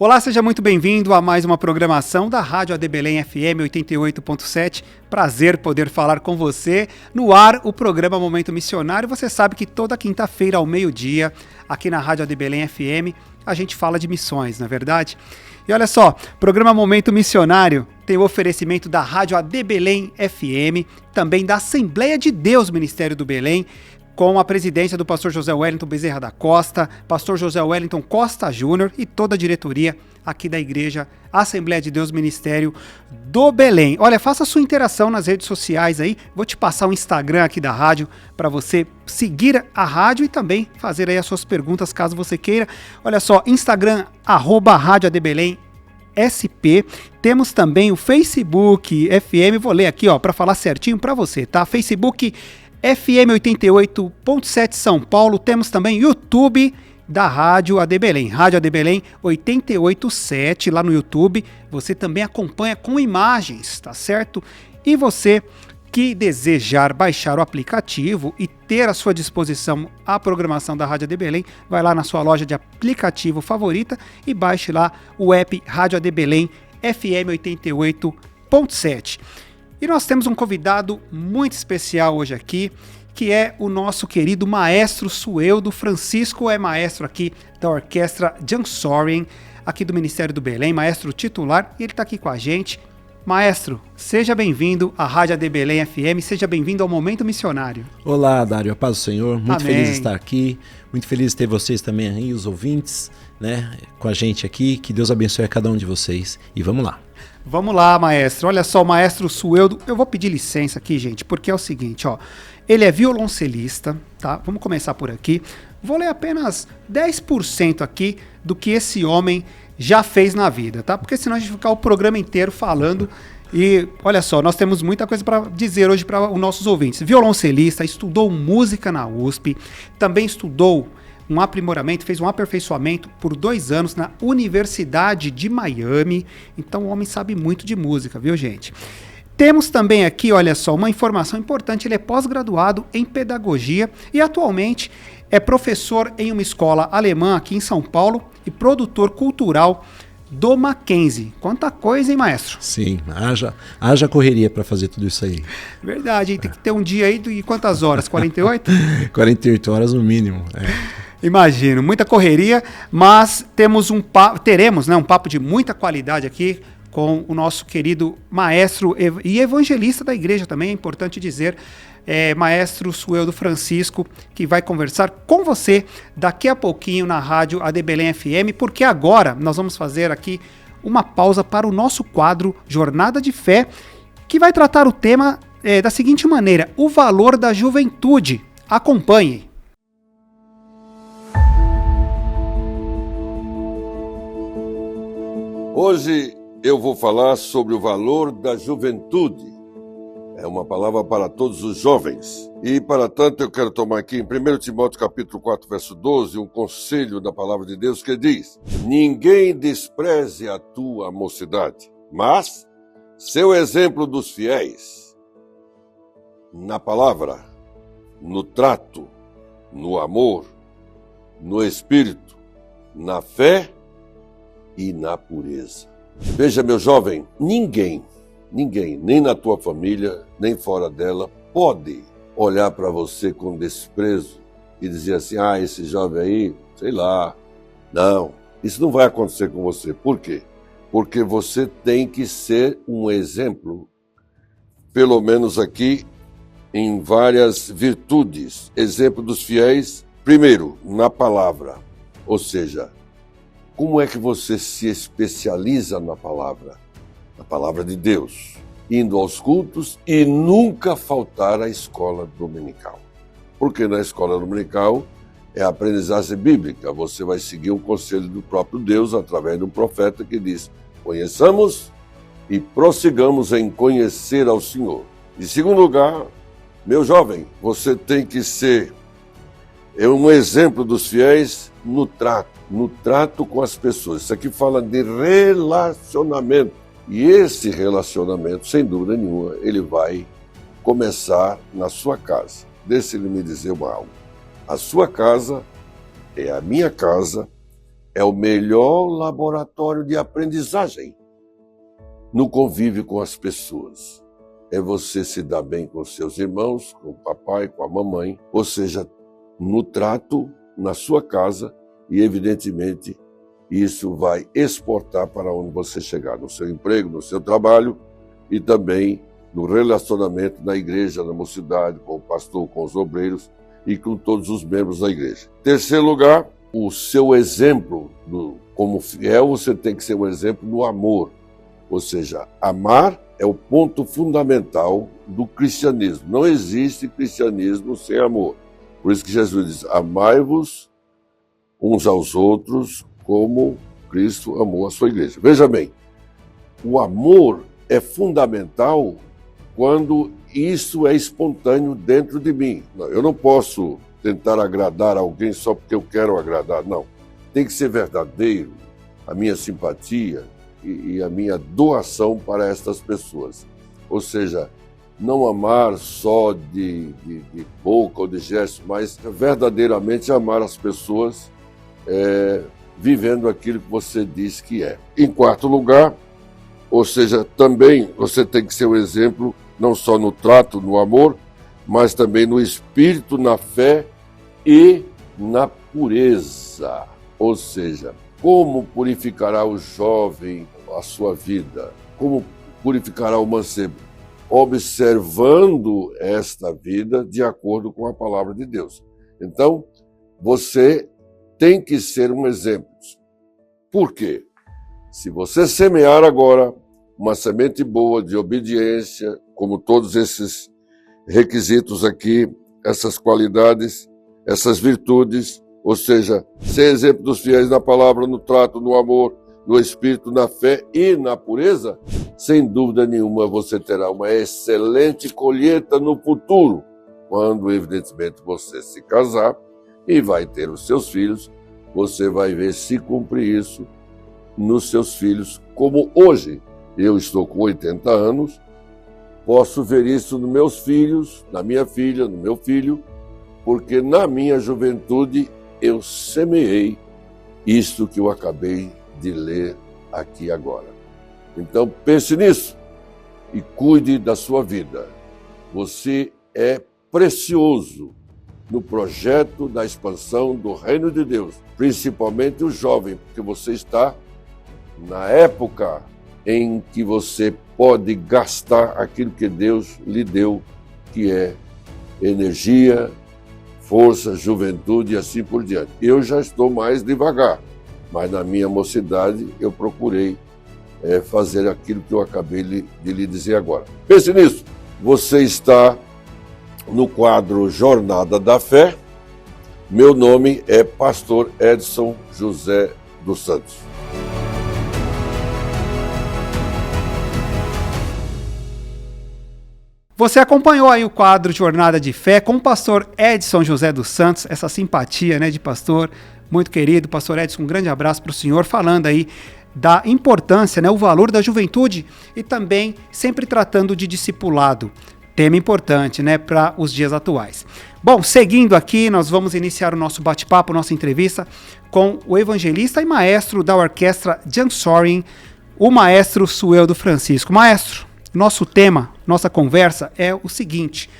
Olá, seja muito bem-vindo a mais uma programação da Rádio AD Belém FM 88.7. Prazer poder falar com você. No ar, o programa Momento Missionário. Você sabe que toda quinta-feira ao meio-dia, aqui na Rádio AD Belém FM, a gente fala de missões, não é verdade? E olha só, programa Momento Missionário tem o oferecimento da Rádio AD Belém FM, também da Assembleia de Deus Ministério do Belém, com a presidência do pastor José Wellington Bezerra da Costa, pastor José Wellington Costa Júnior e toda a diretoria aqui da Igreja Assembleia de Deus Ministério do Belém. Olha, faça a sua interação nas redes sociais aí, vou te passar o Instagram aqui da rádio para você seguir a rádio e também fazer aí as suas perguntas caso você queira. Olha só, Instagram, @Rádio AD Belém SP. Temos também o Facebook FM, vou ler aqui ó para falar certinho para você, tá? Facebook FM 88.7 São Paulo, temos também YouTube da Rádio AD Belém, Rádio AD Belém 88.7 lá no YouTube, você também acompanha com imagens, tá certo? E você que desejar baixar o aplicativo e ter à sua disposição a programação da Rádio AD Belém, vai lá na sua loja de aplicativo favorita e baixe lá o app Rádio AD Belém FM 88.7. E nós temos um convidado muito especial hoje aqui, que é o nosso querido maestro Sueldo Francisco, é maestro aqui da Orquestra Jansorian, aqui do Ministério do Belém, maestro titular, e ele está aqui com a gente. Maestro, seja bem-vindo à Rádio AD Belém FM, seja bem-vindo ao Momento Missionário. Olá, Dário, a paz do Senhor, muito Amém. Feliz de estar aqui, muito feliz de ter vocês também aí, os ouvintes, né, com a gente aqui, que Deus abençoe a cada um de vocês, e vamos lá. Vamos lá, maestro. Olha só, o maestro Sueldo, eu vou pedir licença aqui, gente, porque é o seguinte, ó, ele é violoncelista, tá? Vamos começar por aqui. Vou ler apenas 10% aqui do que esse homem já fez na vida, tá? Porque senão a gente vai ficar o programa inteiro falando. E olha só, nós temos muita coisa para dizer hoje para os nossos ouvintes. Violoncelista, estudou música na USP, também estudou um aprimoramento, fez um aperfeiçoamento por 2 anos na Universidade de Miami. Então o homem sabe muito de música, viu, gente? Temos também aqui, olha só, uma informação importante, ele é pós-graduado em pedagogia e atualmente é professor em uma escola alemã aqui em São Paulo e produtor cultural do Mackenzie. Quanta coisa, hein, maestro? Sim, haja correria para fazer tudo isso aí. Verdade, hein? Tem que ter um dia aí de quantas horas? 48? 48 horas no mínimo, Imagino, muita correria, mas teremos um papo de muita qualidade aqui com o nosso querido maestro e evangelista da igreja também, é importante dizer, maestro Sueldo Francisco, que vai conversar com você daqui a pouquinho na Rádio AD Belém FM, porque agora nós vamos fazer aqui uma pausa para o nosso quadro Jornada de Fé, que vai tratar o tema da seguinte maneira: o valor da juventude. Acompanhe. Hoje eu vou falar sobre o valor da juventude. É uma palavra para todos os jovens. E, para tanto, eu quero tomar aqui em 1 Timóteo capítulo 4, verso 12, um conselho da palavra de Deus que diz: ninguém despreze a tua mocidade, mas seu exemplo dos fiéis, na palavra, no trato, no amor, no espírito, na fé e na pureza. Veja, meu jovem, ninguém, nem na tua família, nem fora dela, pode olhar para você com desprezo e dizer assim: esse jovem aí, sei lá. Não, isso não vai acontecer com você. Por quê? Porque você tem que ser um exemplo, pelo menos aqui, em várias virtudes. Exemplo dos fiéis, primeiro, na palavra, ou seja, como é que você se especializa na palavra de Deus, indo aos cultos e nunca faltar à escola dominical. Porque na escola dominical é a aprendizagem bíblica, você vai seguir um conselho do próprio Deus através de um profeta que diz: conheçamos e prossigamos em conhecer ao Senhor. Em segundo lugar, meu jovem, você tem que ser um exemplo dos fiéis no trato com as pessoas. Isso aqui fala de relacionamento. E esse relacionamento, sem dúvida nenhuma, ele vai começar na sua casa. Deixa ele me dizer algo. A sua casa é a minha casa é o melhor laboratório de aprendizagem no convívio com as pessoas. É você se dar bem com seus irmãos, com o papai, com a mamãe, ou seja, no trato, na sua casa, e evidentemente isso vai exportar para onde você chegar, no seu emprego, no seu trabalho e também no relacionamento na igreja, na mocidade, com o pastor, com os obreiros e com todos os membros da igreja. Terceiro lugar, o seu exemplo, como fiel, você tem que ser um exemplo no amor. Ou seja, amar é o ponto fundamental do cristianismo. Não existe cristianismo sem amor. Por isso que Jesus diz, amai-vos uns aos outros como Cristo amou a sua igreja. Veja bem, o amor é fundamental quando isso é espontâneo dentro de mim. Eu não posso tentar agradar alguém só porque eu quero agradar, não. Tem que ser verdadeiro a minha simpatia e a minha doação para estas pessoas. Ou seja, não amar só de boca ou de gesto, mas verdadeiramente amar as pessoas vivendo aquilo que você diz que é. Em quarto lugar, ou seja, também você tem que ser um exemplo não só no trato, no amor, mas também no espírito, na fé e na pureza. Ou seja, como purificará o jovem a sua vida? Como purificará o mancebo? Observando esta vida de acordo com a palavra de Deus. Então, você tem que ser um exemplo. Por quê? Se você semear agora uma semente boa de obediência, como todos esses requisitos aqui, essas qualidades, essas virtudes, ou seja, ser exemplo dos fiéis na palavra, no trato, no amor, no espírito, na fé e na pureza, sem dúvida nenhuma você terá uma excelente colheita no futuro, quando evidentemente você se casar e vai ter os seus filhos, você vai ver se cumprir isso nos seus filhos, como hoje. Eu estou com 80 anos, posso ver isso nos meus filhos, na minha filha, no meu filho, porque na minha juventude eu semeei isto que eu acabei de ler aqui agora. Então pense nisso e cuide da sua vida. Você é precioso no projeto da expansão do reino de Deus, principalmente o jovem, porque você está na época em que você pode gastar aquilo que Deus lhe deu, que é energia, força, juventude e assim por diante. Eu já estou mais devagar, mas na minha mocidade eu procurei fazer aquilo que eu acabei de lhe dizer agora. Pense nisso. Você está no quadro Jornada da Fé. Meu nome é Pastor Edson José dos Santos. Você acompanhou aí o quadro Jornada de Fé com o pastor Edson José dos Santos, essa simpatia, né, de pastor muito querido. Pastor Edson, um grande abraço para o senhor, falando aí da importância, né, o valor da juventude e também sempre tratando de discipulado, tema importante, né, para os dias atuais. Bom, seguindo aqui, nós vamos iniciar o nosso bate-papo, nossa entrevista com o evangelista e maestro da orquestra Jansorin, o maestro Sueldo Francisco. Maestro, nosso tema, nossa conversa é o seguinte: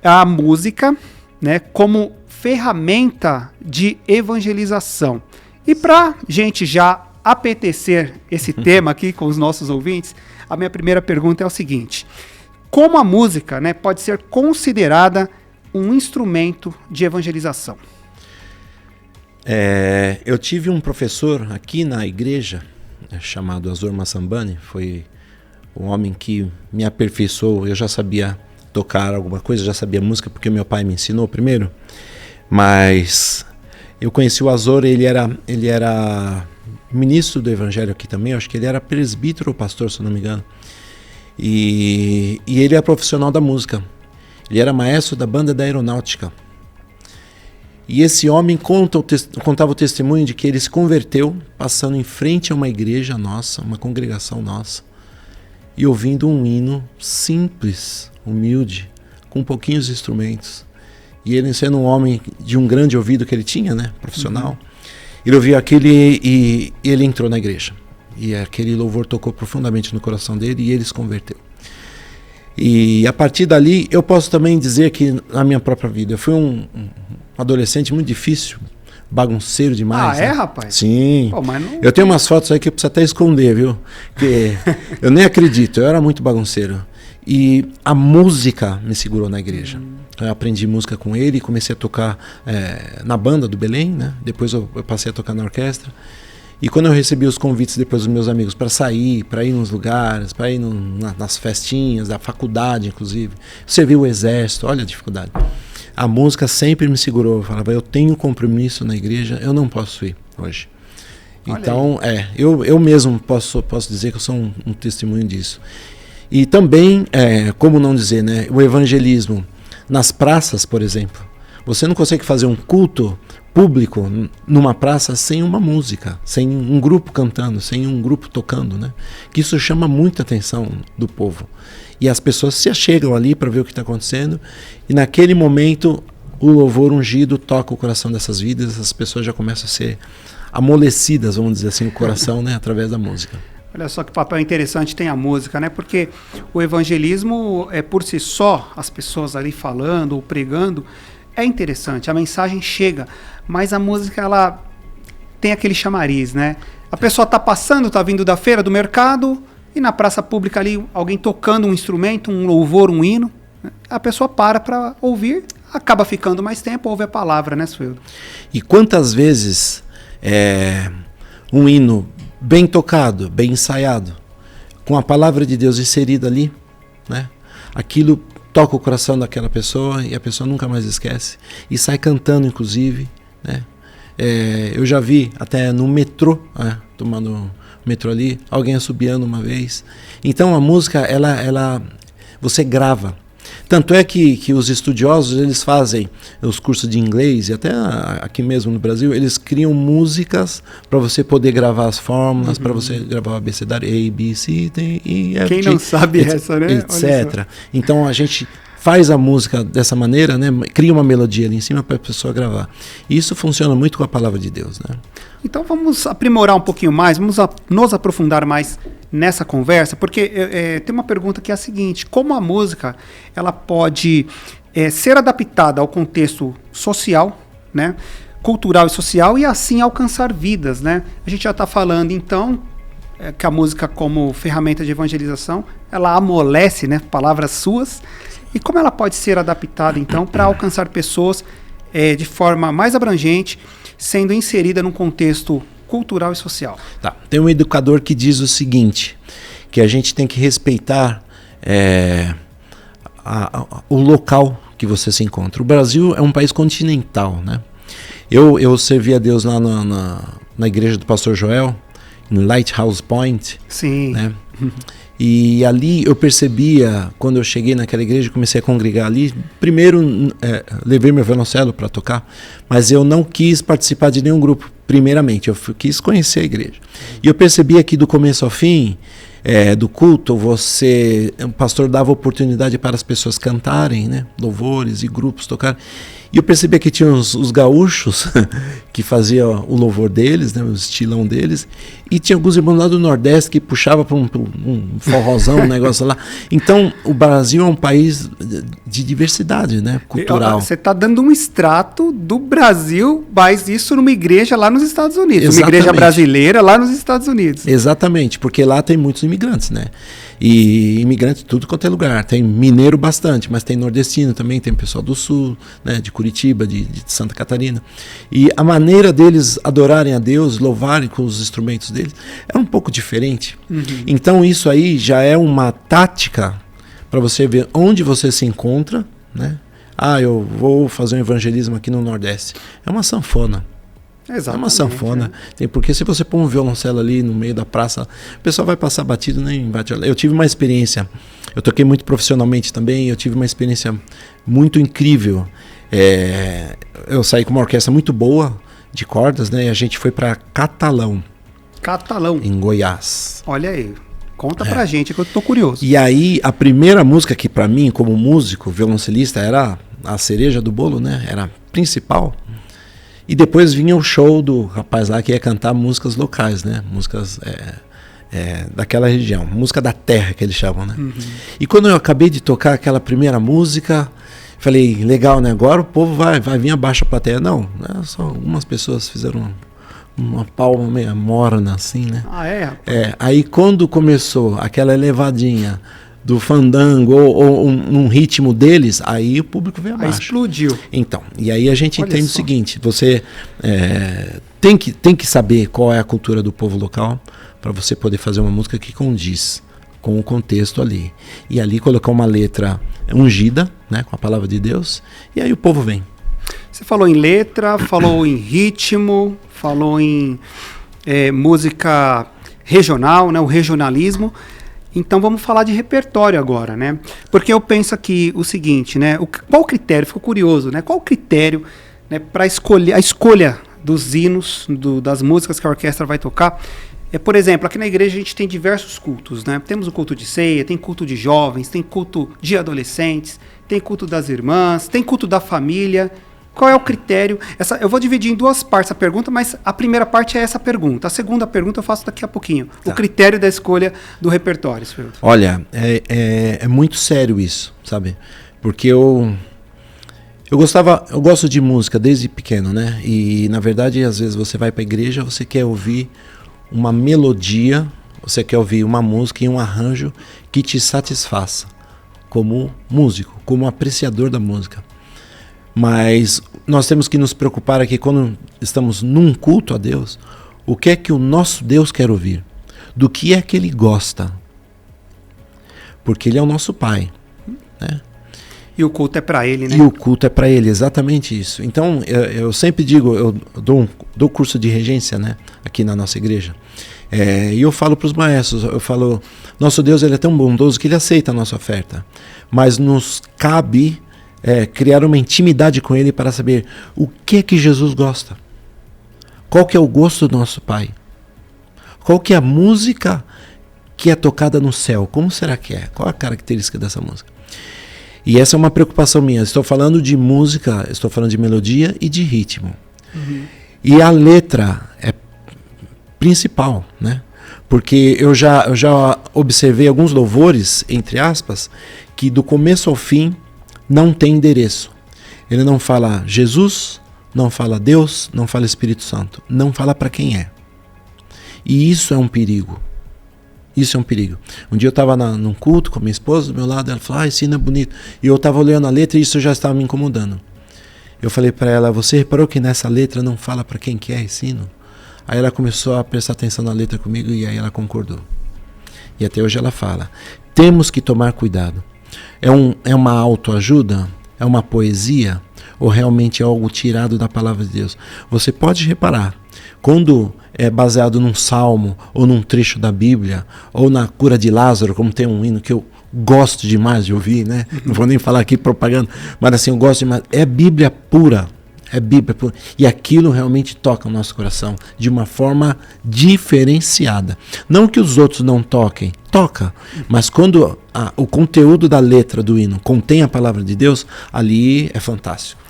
a música, né, como ferramenta de evangelização. E para gente já apetecer esse tema aqui com os nossos ouvintes, a minha primeira pergunta é o seguinte: como a música, né, pode ser considerada um instrumento de evangelização? Eu tive um professor aqui na igreja, chamado Azor Massambani, foi um homem que me aperfeiçoou. Eu já sabia tocar alguma coisa, já sabia música, porque meu pai me ensinou primeiro, mas eu conheci o Azor, ele era ministro do evangelho aqui também, eu acho que ele era presbítero ou pastor, se eu não me engano, e ele é profissional da música, ele era maestro da banda da aeronáutica, e esse homem contava o testemunho de que ele se converteu passando em frente a uma igreja nossa, uma congregação nossa, e ouvindo um hino simples, humilde, com pouquinhos instrumentos. E ele sendo um homem de um grande ouvido que ele tinha, né, profissional, Ele ouviu aquilo e ele entrou na igreja. E aquele louvor tocou profundamente no coração dele e ele se converteu. E a partir dali, eu posso também dizer que na minha própria vida, eu fui um adolescente muito difícil, bagunceiro demais. Ah, é, rapaz? Sim. Pô, mas não... Eu tenho umas fotos aí que eu preciso até esconder, viu? Porque eu nem acredito, eu era muito bagunceiro. E a música me segurou na igreja. Eu aprendi música com ele, comecei a tocar na banda do Belém, né? Depois eu passei a tocar na orquestra. E quando eu recebi os convites depois dos meus amigos para sair, para ir nos lugares, para ir nas festinhas, da faculdade inclusive, servir o exército, olha a dificuldade. A música sempre me segurou, eu falava, eu tenho compromisso na igreja, eu não posso ir hoje. Olha então, eu mesmo posso dizer que eu sou um testemunho disso. E também, como não dizer, né, o evangelismo nas praças, por exemplo. Você não consegue fazer um culto público numa praça sem uma música, sem um grupo cantando, sem um grupo tocando, né? Que isso chama muita atenção do povo. E as pessoas se achegam ali para ver o que está acontecendo, e naquele momento o louvor ungido toca o coração dessas vidas, as pessoas já começam a ser amolecidas, vamos dizer assim, o coração, né, através da música. Olha só que papel interessante tem a música, né? Porque o evangelismo por si só, as pessoas ali falando ou pregando, é interessante, a mensagem chega, mas a música, ela tem aquele chamariz, né? A pessoa está passando, está vindo da feira, do mercado, e na praça pública ali, alguém tocando um instrumento, um louvor, um hino, né? A pessoa para ouvir, acaba ficando mais tempo, ouve a palavra, né, Sueldo? E quantas vezes um hino bem tocado, bem ensaiado, com a palavra de Deus inserida ali, né? Aquilo toca o coração daquela pessoa e a pessoa nunca mais esquece. E sai cantando, inclusive, né? Eu já vi até no metrô, tomando metrô ali, alguém assobiando uma vez. Então a música, ela você grava. Tanto é que os estudiosos, eles fazem os cursos de inglês, e até aqui mesmo no Brasil, eles criam músicas para você poder gravar as fórmulas, para você gravar o abecedário A, B, C, D, E, F, G. Quem não sabe essa, né? Etc. Então a gente faz a música dessa maneira, né? Cria uma melodia ali em cima para a pessoa gravar. E isso funciona muito com a palavra de Deus, né? Então vamos aprimorar um pouquinho mais, vamos nos aprofundar mais nessa conversa, porque tem uma pergunta que é a seguinte: como a música ela pode ser adaptada ao contexto social, né, cultural e social, e assim alcançar vidas, né? A gente já está falando então que a música como ferramenta de evangelização, ela amolece, né, palavras suas, e como ela pode ser adaptada então para alcançar pessoas de forma mais abrangente, sendo inserida num contexto cultural e social. Tá. Tem um educador que diz o seguinte, que a gente tem que respeitar o local que você se encontra. O Brasil é um país continental, né? Eu servi a Deus lá na igreja do pastor Joel, no Lighthouse Point. Sim. Né? E ali eu percebia, quando eu cheguei naquela igreja, comecei a congregar ali, primeiro levei meu violoncelo para tocar, mas eu não quis participar de nenhum grupo, primeiramente, eu quis conhecer a igreja. E eu percebia que do começo ao fim do culto, o pastor dava oportunidade para as pessoas cantarem, né, louvores e grupos tocarem. E eu percebia que tinha os gaúchos que faziam o louvor deles, né, o estilão deles, e tinha alguns irmãos lá do Nordeste que puxavam para um forrozão, um negócio lá. Então, o Brasil é um país de diversidade, né, cultural. Você está dando um extrato do Brasil, mas isso numa igreja lá nos Estados Unidos. Exatamente. Uma igreja brasileira lá nos Estados Unidos. Exatamente, porque lá tem muitos imigrantes, né? E imigrantes de tudo quanto é lugar. Tem mineiro bastante, mas tem nordestino também, tem pessoal do sul, né, de Curitiba, de Santa Catarina. E a maneira deles adorarem a Deus, louvarem com os instrumentos deles, é um pouco diferente. Uhum. Então isso aí já é uma tática para você ver onde você se encontra, né? Eu vou fazer um evangelismo aqui no Nordeste. É uma sanfona. Exatamente, é uma sanfona. Porque se você pôr um violoncelo ali no meio da praça, o pessoal vai passar batido, nem bate. Eu tive uma experiência, eu toquei muito profissionalmente também, eu tive uma experiência muito incrível. Eu saí com uma orquestra muito boa de cordas, né? E a gente foi para Catalão. Catalão? Em Goiás. Olha aí, conta pra gente que eu tô curioso. E aí, a primeira música que para mim, como músico, violoncelista, era a cereja do bolo, né? Era a principal. E depois vinha o show do rapaz lá que ia cantar músicas locais, né? Músicas daquela região, música da terra que eles chamam, né? E quando eu acabei de tocar aquela primeira música, falei, legal, né? Agora o povo vai vir abaixo a plateia. Não, né? Só algumas pessoas fizeram uma palma meio morna, assim, né? Ah, é? Aí quando começou aquela elevadinha do fandango ou num ritmo deles, aí o público veio abaixo. Aí explodiu. Então, e aí a gente entende o só. seguinte, você tem que saber qual é a cultura do povo local para você poder fazer uma música que condiz com o contexto ali. E ali colocar uma letra ungida, né, com a palavra de Deus, e aí o povo vem. Você falou em letra, falou em ritmo, falou em música regional, né, o regionalismo. Então vamos falar de repertório agora, né? Porque eu penso aqui o seguinte, né? Qual o critério? Fico curioso, né? Qual o critério, né, para escolher a escolha dos hinos, das músicas que a orquestra vai tocar? Por exemplo, aqui na igreja a gente tem diversos cultos, né? Temos o culto de ceia, tem culto de jovens, tem culto de adolescentes, tem culto das irmãs, tem culto da família. Qual é o critério? Eu vou dividir em duas partes a pergunta, mas a primeira parte é essa pergunta. A segunda pergunta eu faço daqui a pouquinho. Tá. O critério da escolha do repertório, Sfildo. Olha, é muito sério isso, sabe? Porque eu gosto de música desde pequeno, né? E, na verdade, às vezes você vai para a igreja, você quer ouvir uma melodia, você quer ouvir uma música e um arranjo que te satisfaça como músico, como apreciador da música. Mas nós temos que nos preocupar aqui quando estamos num culto a Deus, o que é que o nosso Deus quer ouvir? Do que é que Ele gosta? Porque Ele é o nosso Pai, né? E o culto é para Ele, né? E o culto é para Ele, exatamente isso. Então, eu sempre digo, eu dou curso de regência, né, aqui na nossa igreja. E eu falo para os maestros, eu falo, nosso Deus ele é tão bondoso que Ele aceita a nossa oferta. Mas nos cabe criar uma intimidade com Ele para saber o que é que Jesus gosta. Qual que é o gosto do nosso Pai? Qual que é a música que é tocada no céu? Como será que é? Qual a característica dessa música? E essa é uma preocupação minha. Estou falando de música, estou falando de melodia e de ritmo. Uhum. E a letra é principal, né? Porque eu já observei alguns louvores, entre aspas, que do começo ao fim não tem endereço. Ele não fala Jesus, não fala Deus, não fala Espírito Santo. Não fala para quem é. E isso é um perigo. Isso é um perigo. Um dia eu estava num culto com a minha esposa do meu lado, ela falou, esse hino é bonito. E eu estava olhando a letra e isso já estava me incomodando. Eu falei para ela, você reparou que nessa letra não fala para quem que é esse hino? Aí ela começou a prestar atenção na letra comigo e aí ela concordou. E até hoje ela fala, temos que tomar cuidado. É uma autoajuda? É uma poesia? Ou realmente é algo tirado da palavra de Deus? Você pode reparar, quando é baseado num salmo, ou num trecho da Bíblia, ou na cura de Lázaro, como tem um hino que eu gosto demais de ouvir, né? Não vou nem falar aqui propaganda, mas assim, eu gosto demais. É Bíblia pura. É Bíblia pura. E aquilo realmente toca o nosso coração de uma forma diferenciada. Não que os outros não toquem, toca. Mas quando o conteúdo da letra do hino contém a palavra de Deus, ali é fantástico.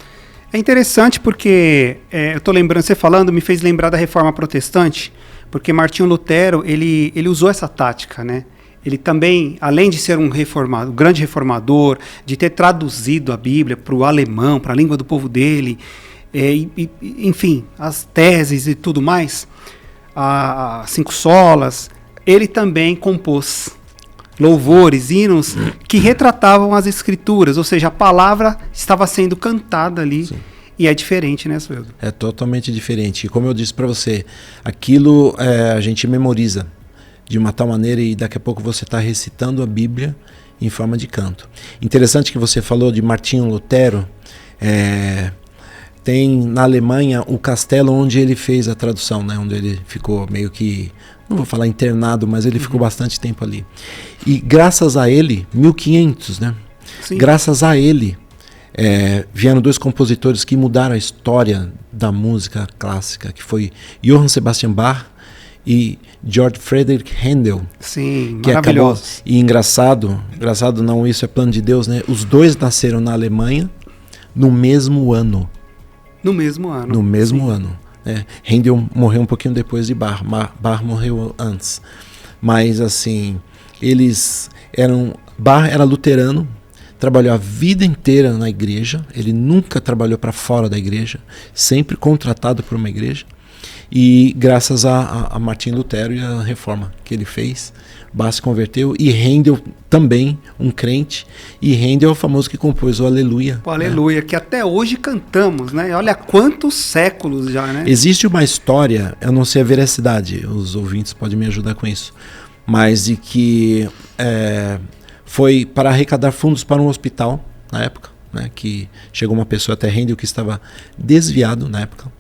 É interessante porque, eu estou lembrando, você falando, me fez lembrar da Reforma Protestante, porque Martinho Lutero, ele usou essa tática, né? Ele também, além de ser um grande reformador, de ter traduzido a Bíblia para o alemão, para a língua do povo dele, enfim, as teses e tudo mais, as 5 solas, ele também compôs louvores, hinos que retratavam as escrituras, ou seja, a palavra estava sendo cantada ali. Sim. E é diferente, né, Sfildo? É totalmente diferente. E como eu disse para você, aquilo a gente memoriza de uma tal maneira e daqui a pouco você está recitando a Bíblia em forma de canto. Interessante que você falou de Martinho Lutero. Tem na Alemanha o castelo onde ele fez a tradução, né? Onde ele ficou meio que, não vou falar internado, mas ele ficou bastante tempo ali. E graças a ele, 1500, né? Sim. Graças a ele, vieram 2 compositores que mudaram a história da música clássica, que foi Johann Sebastian Bach e Georg Friedrich Händel. Sim, maravilhosos. E engraçado não, isso é plano de Deus, né? Os 2 nasceram na Alemanha no mesmo ano. No mesmo ano. No mesmo ano. Handel morreu um pouquinho depois de Bach. Bach morreu antes. Mas assim, Bach era luterano, trabalhou a vida inteira na igreja, ele nunca trabalhou para fora da igreja, sempre contratado por uma igreja. E graças a Martim Lutero e a reforma que ele fez, Bach se converteu, e Handel também, um crente, e Handel é o famoso que compôs o Aleluia. O Aleluia, que até hoje cantamos, né? Olha quantos séculos já, né? Existe uma história, eu não sei a veracidade, os ouvintes podem me ajudar com isso, mas de que foi para arrecadar fundos para um hospital, na época, né? Que chegou uma pessoa até Handel que estava desviado na época,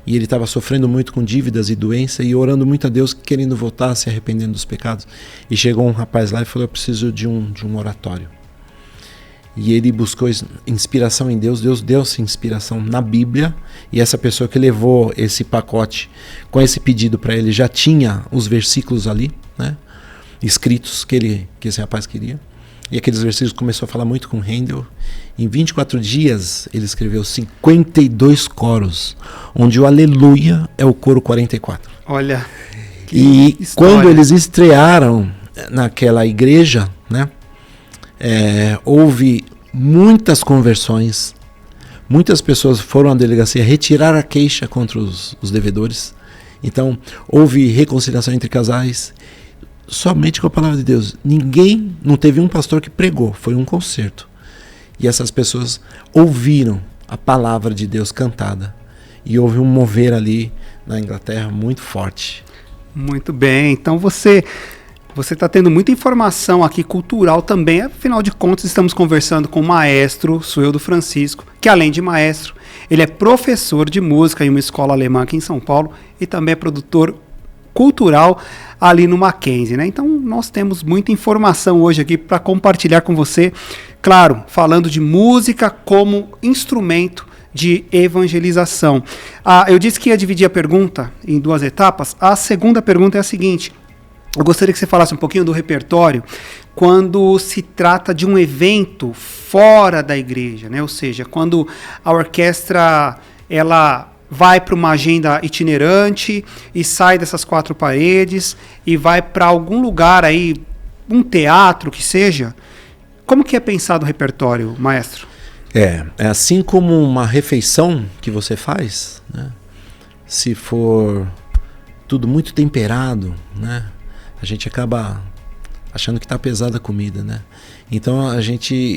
e ele estava sofrendo muito com dívidas e doença e orando muito a Deus, querendo voltar, se arrependendo dos pecados. E chegou um rapaz lá e falou: eu preciso de um oratório. E ele buscou inspiração em Deus. Deus deu essa inspiração na Bíblia. E essa pessoa que levou esse pacote com esse pedido para ele já tinha os versículos ali, né, escritos que esse rapaz queria. E aqueles versículos começou a falar muito com Handel. Em 24 dias ele escreveu 52 coros, onde o Aleluia é o coro 44. Olha, e história. Quando eles estrearam naquela igreja, né, houve muitas conversões, muitas pessoas foram à delegacia retirar a queixa contra os devedores. Então houve reconciliação entre casais, somente com a palavra de Deus. Não teve um pastor que pregou, foi um concerto. E essas pessoas ouviram a palavra de Deus cantada. E houve um mover ali na Inglaterra muito forte. Muito bem, então você está tendo muita informação aqui cultural também. Afinal de contas, estamos conversando com o maestro Sueldo Francisco, que além de maestro, ele é professor de música em uma escola alemã aqui em São Paulo e também é produtor cultural ali no Mackenzie, né? Então nós temos muita informação hoje aqui para compartilhar com você, claro, falando de música como instrumento de evangelização. Eu disse que ia dividir a pergunta em duas etapas. A segunda pergunta é a seguinte: eu gostaria que você falasse um pouquinho do repertório quando se trata de um evento fora da igreja, né? Ou seja, quando a orquestra ela vai para uma agenda itinerante e sai dessas quatro paredes e vai para algum lugar aí, um teatro que seja. Como que é pensado o repertório, maestro? É assim como uma refeição que você faz, né? Se for tudo muito temperado, né, a gente acaba achando que está pesada a comida, né? Então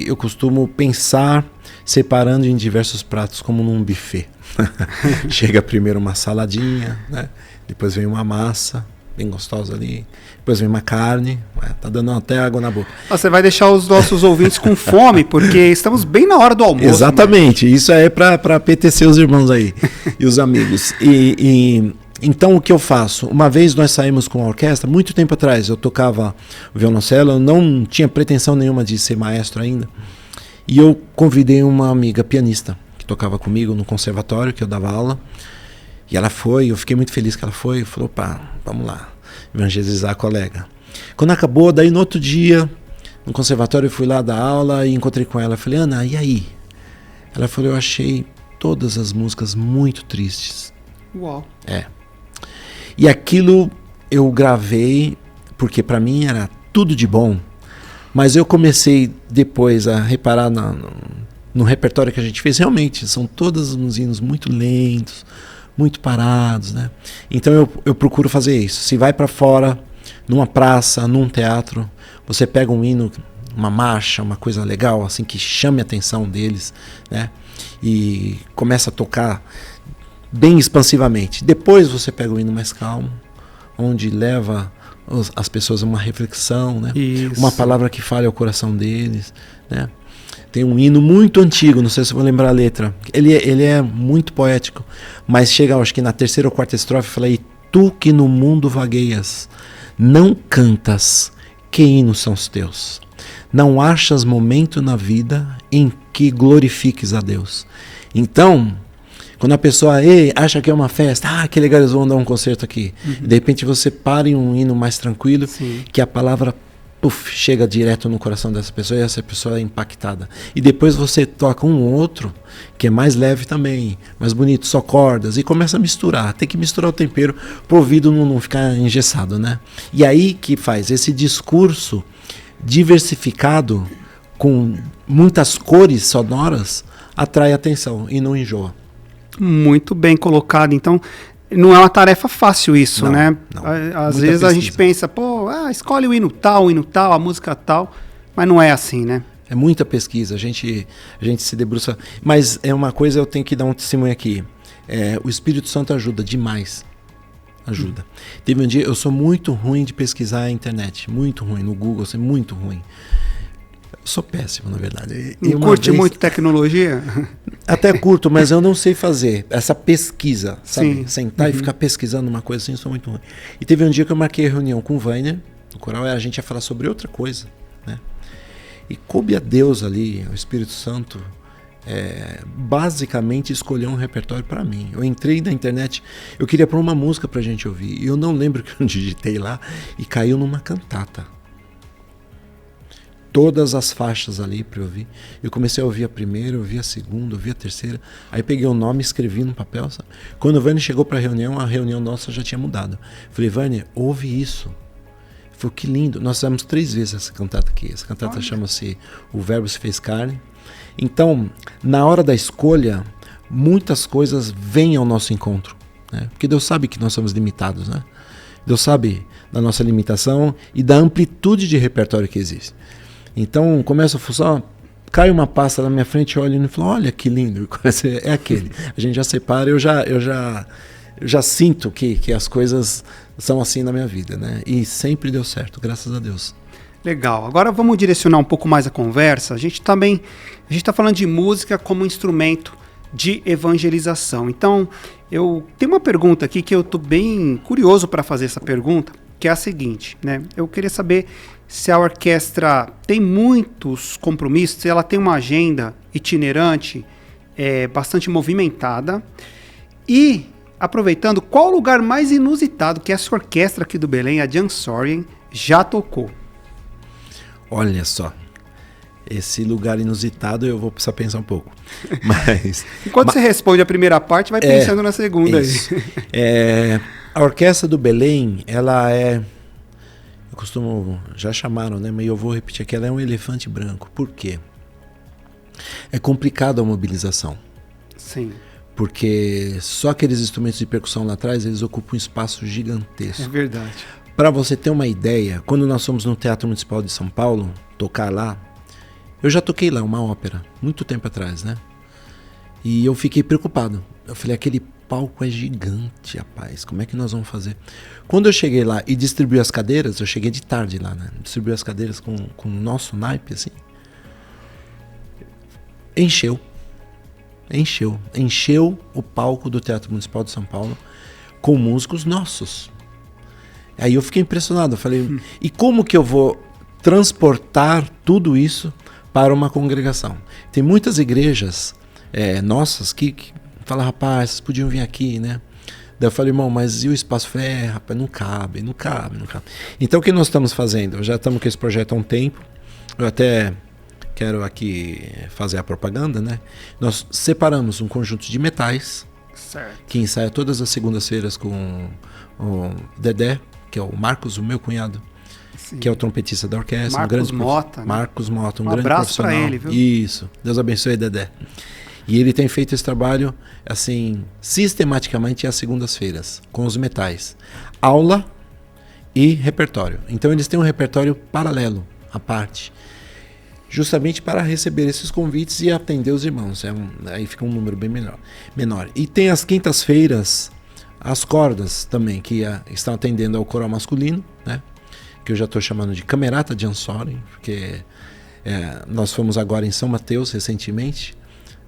eu costumo pensar separando em diversos pratos, como num buffet. Chega primeiro uma saladinha, né? Depois vem uma massa bem gostosa ali, depois vem uma carne, tá dando até água na boca. Você vai deixar os nossos ouvintes com fome, porque estamos bem na hora do almoço. Exatamente, né? Isso é para apetecer os irmãos aí e os amigos. Então o que eu faço? Uma vez nós saímos com a orquestra, muito tempo atrás, eu tocava violoncelo, eu não tinha pretensão nenhuma de ser maestro ainda, e eu convidei uma amiga pianista que tocava comigo no conservatório, que eu dava aula, e ela foi, eu fiquei muito feliz que ela foi, e falou: pá, vamos lá, evangelizar a colega. Quando acabou, daí no outro dia, no conservatório, eu fui lá dar aula e encontrei com ela, eu falei: Ana, e aí? Ela falou: eu achei todas as músicas muito tristes. Uau. E aquilo eu gravei, porque para mim era tudo de bom, mas eu comecei depois a reparar no repertório que a gente fez. Realmente, são todos uns hinos muito lentos, muito parados, né? Então eu procuro fazer isso. Se vai para fora, numa praça, num teatro, você pega um hino, uma marcha, uma coisa legal, assim, que chame a atenção deles, né? E começa a tocar bem expansivamente. Depois você pega o hino mais calmo, onde leva as pessoas a uma reflexão, né? Uma palavra que fale ao coração deles, né? Tem um hino muito antigo, não sei se eu vou lembrar a letra. Ele é muito poético, mas chega, acho que na terceira ou quarta estrofe, fala: e tu que no mundo vagueias, não cantas, que hinos são os teus? Não achas momento na vida em que glorifiques a Deus. Então, quando a pessoa acha que é uma festa, que legal, eles vão dar um concerto aqui. Uhum. E de repente você para em um hino mais tranquilo, sim, que a palavra chega direto no coração dessa pessoa e essa pessoa é impactada. E depois você toca um outro, que é mais leve também, mais bonito, só cordas, e começa a misturar. Tem que misturar o tempero para o ouvido não ficar engessado, né? E aí que faz esse discurso diversificado, com muitas cores sonoras, atrai atenção e não enjoa. Muito bem colocado. Então, não é uma tarefa fácil isso, Não, né? não. Às Muita vezes a pesquisa. gente pensa, escolhe o hino tal, a música tal, mas não é assim, né? É muita pesquisa, a gente se debruça. Mas é uma coisa, eu tenho que dar um testemunho aqui. O Espírito Santo ajuda demais. Ajuda. Teve um dia, eu sou muito ruim de pesquisar na internet. Muito ruim, no Google, assim, muito ruim. Eu sou péssimo, na verdade. Não curte muito tecnologia? Até curto, mas eu não sei fazer essa pesquisa, sabe? Sim. Sentar e ficar pesquisando uma coisa assim, eu sou muito ruim. E teve um dia que eu marquei reunião com o Vânia, no coral, e a gente ia falar sobre outra coisa, né? E coube a Deus ali, o Espírito Santo, basicamente escolheu um repertório para mim. Eu entrei na internet, eu queria pôr uma música pra gente ouvir, e eu não lembro que eu digitei lá, e caiu numa cantata. Todas as faixas ali para eu ouvir. Eu comecei a ouvir a primeira, ouvir a segunda, ouvir a terceira. Aí peguei o nome e escrevi no papel. Sabe? Quando o Vânia chegou para a reunião nossa já tinha mudado. Falei, Vânia, ouve isso. Falei, que lindo. Nós fizemos 3 vezes essa cantata aqui. Essa cantata chama-se O Verbo se fez carne. Então, na hora da escolha, muitas coisas vêm ao nosso encontro. Né? Porque Deus sabe que nós somos limitados. Né? Deus sabe da nossa limitação e da amplitude de repertório que existe. Então, começa a funcionar, cai uma pasta na minha frente, eu olho e falo, olha que lindo, é aquele. A gente já separa, eu já sinto que as coisas são assim na minha vida, né? E sempre deu certo, graças a Deus. Legal. Agora vamos direcionar um pouco mais a conversa. A gente está falando de música como instrumento de evangelização. Então, eu tenho uma pergunta aqui que eu estou bem curioso para fazer essa pergunta, que é a seguinte, né? Eu queria saber se a orquestra tem muitos compromissos, se ela tem uma agenda itinerante bastante movimentada. E, aproveitando, qual o lugar mais inusitado que essa orquestra aqui do Belém, a Jansorian, já tocou? Olha só, esse lugar inusitado eu vou precisar pensar um pouco. Mas Enquanto você responde a primeira parte, vai pensando na segunda isso. aí. A orquestra do Belém, ela eu costumo, já chamaram, né? Mas eu vou repetir aqui, ela é um elefante branco. Por quê? É complicado a mobilização. Sim. Porque só aqueles instrumentos de percussão lá atrás, eles ocupam um espaço gigantesco. É verdade. Para você ter uma ideia, quando nós fomos no Teatro Municipal de São Paulo, tocar lá, eu já toquei lá uma ópera, muito tempo atrás, né? E eu fiquei preocupado. Eu falei, aquele palco é gigante, rapaz, como é que nós vamos fazer? Quando eu cheguei lá e distribuí as cadeiras, eu cheguei de tarde lá, né? Distribuí as cadeiras com o nosso naipe, assim. Encheu o palco do Teatro Municipal de São Paulo com músicos nossos. Aí eu fiquei impressionado, eu falei, e como que eu vou transportar tudo isso para uma congregação? Tem muitas igrejas nossas que falam, rapaz, vocês podiam vir aqui, né? Daí eu falei, irmão, mas e o espaço? Eu falei, rapaz, não cabe. Então o que nós estamos fazendo? Já estamos com esse projeto há um tempo, eu até quero aqui fazer a propaganda, né? Nós separamos um conjunto de metais, Certo. que ensaia todas as segundas-feiras com o Dedé, que é o Marcos, o meu cunhado, Sim. que é o trompetista da orquestra. Marcos Mota, né? Marcos Mota, um Um grande abraço pra profissional. ele, viu? Isso, Deus abençoe, Dedé. E ele tem feito esse trabalho, assim, sistematicamente às segundas-feiras, com os metais. Aula e repertório. Então eles têm um repertório paralelo, à parte, justamente para receber esses convites e atender os irmãos. Aí fica um número bem menor. E tem as quintas-feiras, as cordas também, que estão atendendo ao coral masculino, né? Que eu já estou chamando de Camerata Jansorian, porque nós fomos agora em São Mateus recentemente,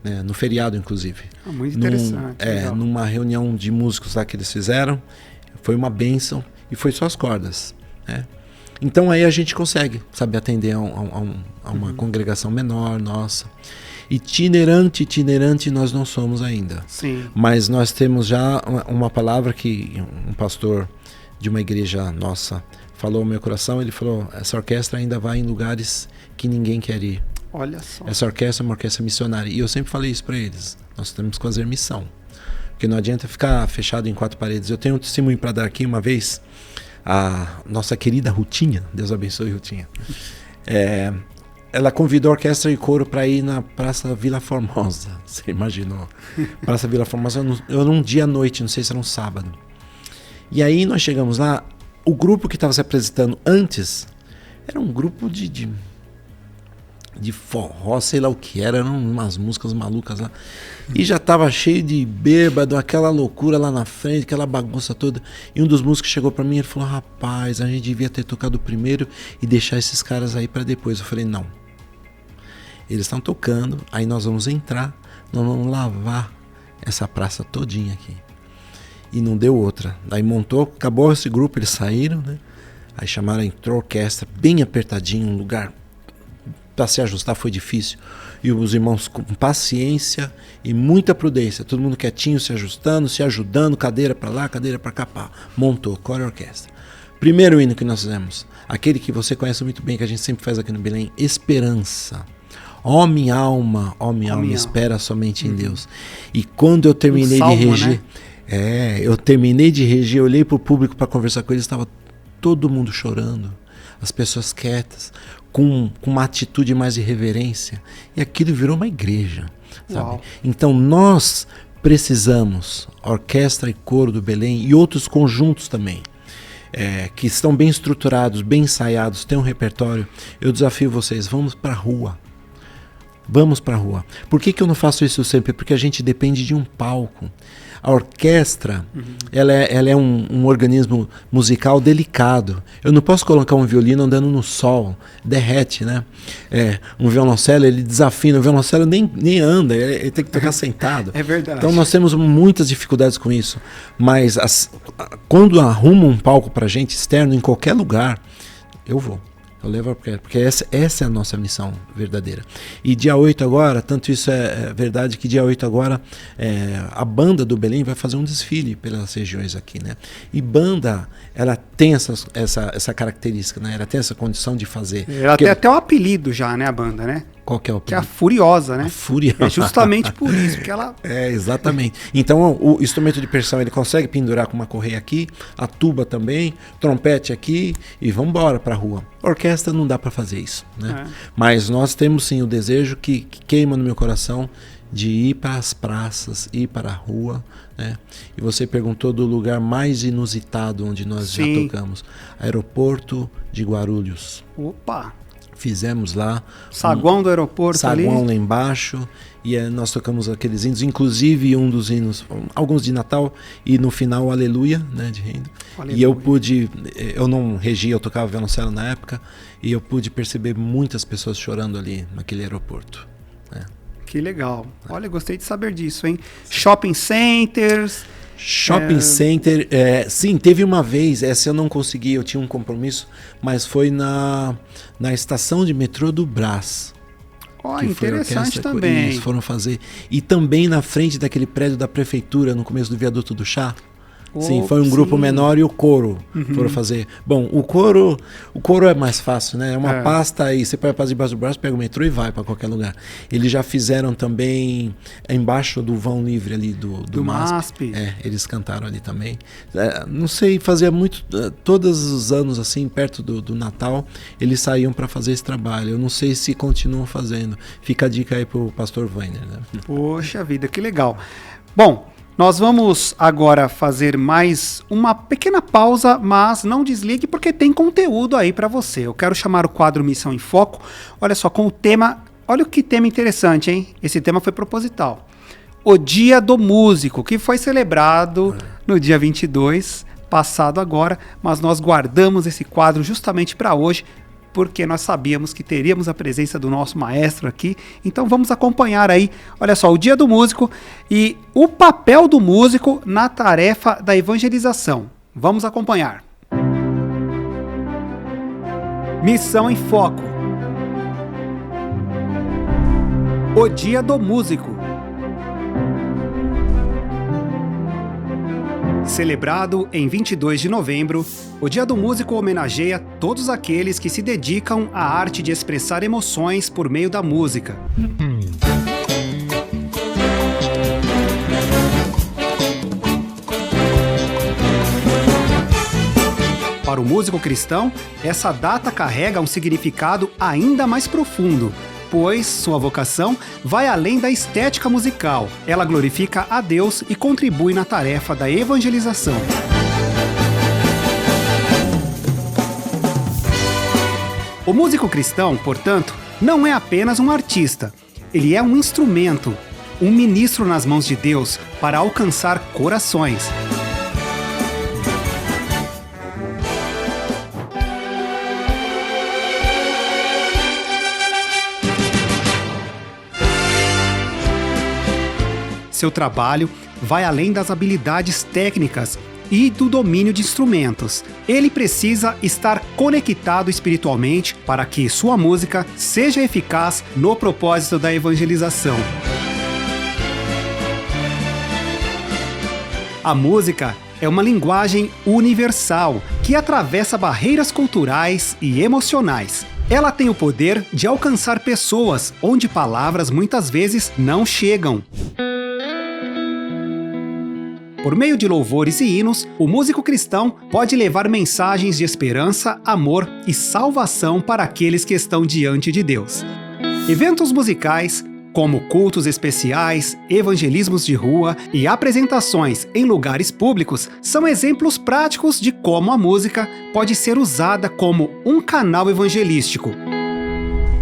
né? No feriado inclusive. Muito interessante. Numa reunião de músicos lá que eles fizeram, foi uma bênção e foi só as cordas, né? Então aí a gente consegue, sabe, atender a uma congregação menor, nossa. Itinerante nós não somos ainda. Sim. Mas nós temos já uma palavra que um pastor de uma igreja nossa falou ao meu coração, ele falou, essa orquestra ainda vai em lugares que ninguém quer ir. Olha só. Essa orquestra é uma orquestra missionária. E eu sempre falei isso para eles, nós temos que fazer missão. Porque não adianta ficar fechado em 4 paredes. Eu tenho um testemunho para dar aqui. Uma vez, a nossa querida Rutinha, Deus abençoe Rutinha, ela convidou a orquestra e coro para ir na Praça Vila Formosa. Você imaginou? Praça Vila Formosa, eu num dia à noite, não sei se era um sábado. E aí nós chegamos lá, o grupo que estava se apresentando antes era um grupo de forró, sei lá o que era, eram umas músicas malucas lá. E já estava cheio de bêbado, aquela loucura lá na frente, aquela bagunça toda. E um dos músicos chegou para mim e falou, rapaz, a gente devia ter tocado primeiro e deixar esses caras aí para depois. Eu falei, não. Eles estão tocando, aí nós vamos entrar, nós vamos lavar essa praça todinha aqui. E não deu outra. Daí montou, acabou esse grupo, eles saíram, né? Aí chamaram, entrou a orquestra, bem apertadinho, um lugar para se ajustar foi difícil. E os irmãos com paciência e muita prudência, todo mundo quietinho, se ajustando, se ajudando, cadeira para lá, cadeira para cá, pá. Montou, coro e orquestra. Primeiro hino que nós fizemos, aquele que você conhece muito bem, que a gente sempre faz aqui no Belém, Esperança. Ó minha alma, espera somente em Deus. E quando eu terminei de reger, né? Eu terminei de reger, eu olhei para o público para conversar com eles, estava todo mundo chorando, as pessoas quietas, com uma atitude mais de reverência, e aquilo virou uma igreja, sabe? Então nós precisamos, orquestra e coro do Belém e outros conjuntos também, que estão bem estruturados, bem ensaiados, têm um repertório. Eu desafio vocês, vamos para a rua. Vamos para a rua. Por que eu não faço isso sempre? Porque a gente depende de um palco. A orquestra, ela é um organismo musical delicado. Eu não posso colocar um violino andando no sol, derrete, né? Um violoncelo, ele desafina. O violoncelo nem anda, ele tem que tocar sentado. É verdade. Então nós temos muitas dificuldades com isso. Mas quando arruma um palco para gente externo, em qualquer lugar, eu vou. Eu levo porque essa é a nossa missão verdadeira. E dia 8 agora, tanto isso é verdade que dia 8 agora a banda do Belém vai fazer um desfile pelas regiões aqui, né? E banda, ela tem essa característica, né? Ela tem essa condição de fazer. Ela tem até um apelido já, né, a banda, né? Qual que é o apelido? Que é a Furiosa, né? A Furiosa. É justamente por isso que ela... exatamente. Então o instrumento de percussão ele consegue pendurar com uma correia aqui, a tuba também, trompete aqui e vamos embora para a rua. Orquestra não dá para fazer isso, né? Mas nós temos sim o desejo que queima no meu coração de ir para as praças, ir para a rua, né? E você perguntou do lugar mais inusitado onde nós já tocamos. Aeroporto de Guarulhos. Opa! Fizemos lá. Saguão do aeroporto saguão ali. Lá embaixo. E nós tocamos aqueles hinos, inclusive um dos hinos, alguns de Natal, e no final Aleluia, né, de Reino. E eu não regia, eu tocava violoncelo na época, e eu pude perceber muitas pessoas chorando ali naquele aeroporto. Né. Que legal. Olha, gostei de saber disso, hein? Shopping centers... Shopping center, sim, teve uma vez, essa eu não consegui, eu tinha um compromisso, mas foi na estação de metrô do Brás. Que interessante também. Eles foram fazer. E também na frente daquele prédio da prefeitura, no começo do viaduto do Chá. Sim, foi um grupo menor e o coro foram fazer. Bom, o coro é mais fácil, né? É uma pasta aí, você põe a pasta debaixo do braço, pega o metrô e vai para qualquer lugar. Eles já fizeram também embaixo do vão livre ali do MASP. Eles cantaram ali também. Não sei, fazia muito, todos os anos assim, perto do Natal, eles saíam para fazer esse trabalho. Eu não sei se continuam fazendo. Fica a dica aí pro pastor Weiner, né? Poxa vida, que legal. Bom, nós vamos agora fazer mais uma pequena pausa, mas não desligue porque tem conteúdo aí para você. Eu quero chamar o quadro Missão em Foco. Olha só, com o tema... Olha que tema interessante, hein? Esse tema foi proposital. O Dia do Músico, que foi celebrado no dia 22, passado agora, mas nós guardamos esse quadro justamente para hoje, porque nós sabíamos que teríamos a presença do nosso maestro aqui. Então vamos acompanhar aí, olha só, o Dia do Músico e o papel do músico na tarefa da evangelização. Vamos acompanhar. Missão em Foco. O Dia do Músico. Celebrado em 22 de novembro, o Dia do Músico homenageia todos aqueles que se dedicam à arte de expressar emoções por meio da música. Para o músico cristão, essa data carrega um significado ainda mais profundo, pois sua vocação vai além da estética musical. Ela glorifica a Deus e contribui na tarefa da evangelização. O músico cristão, portanto, não é apenas um artista. Ele é um instrumento, um ministro nas mãos de Deus para alcançar corações. Seu trabalho vai além das habilidades técnicas e do domínio de instrumentos. Ele precisa estar conectado espiritualmente para que sua música seja eficaz no propósito da evangelização. A música é uma linguagem universal que atravessa barreiras culturais e emocionais. Ela tem o poder de alcançar pessoas onde palavras muitas vezes não chegam. Por meio de louvores e hinos, o músico cristão pode levar mensagens de esperança, amor e salvação para aqueles que estão diante de Deus. Eventos musicais, como cultos especiais, evangelismos de rua e apresentações em lugares públicos, são exemplos práticos de como a música pode ser usada como um canal evangelístico.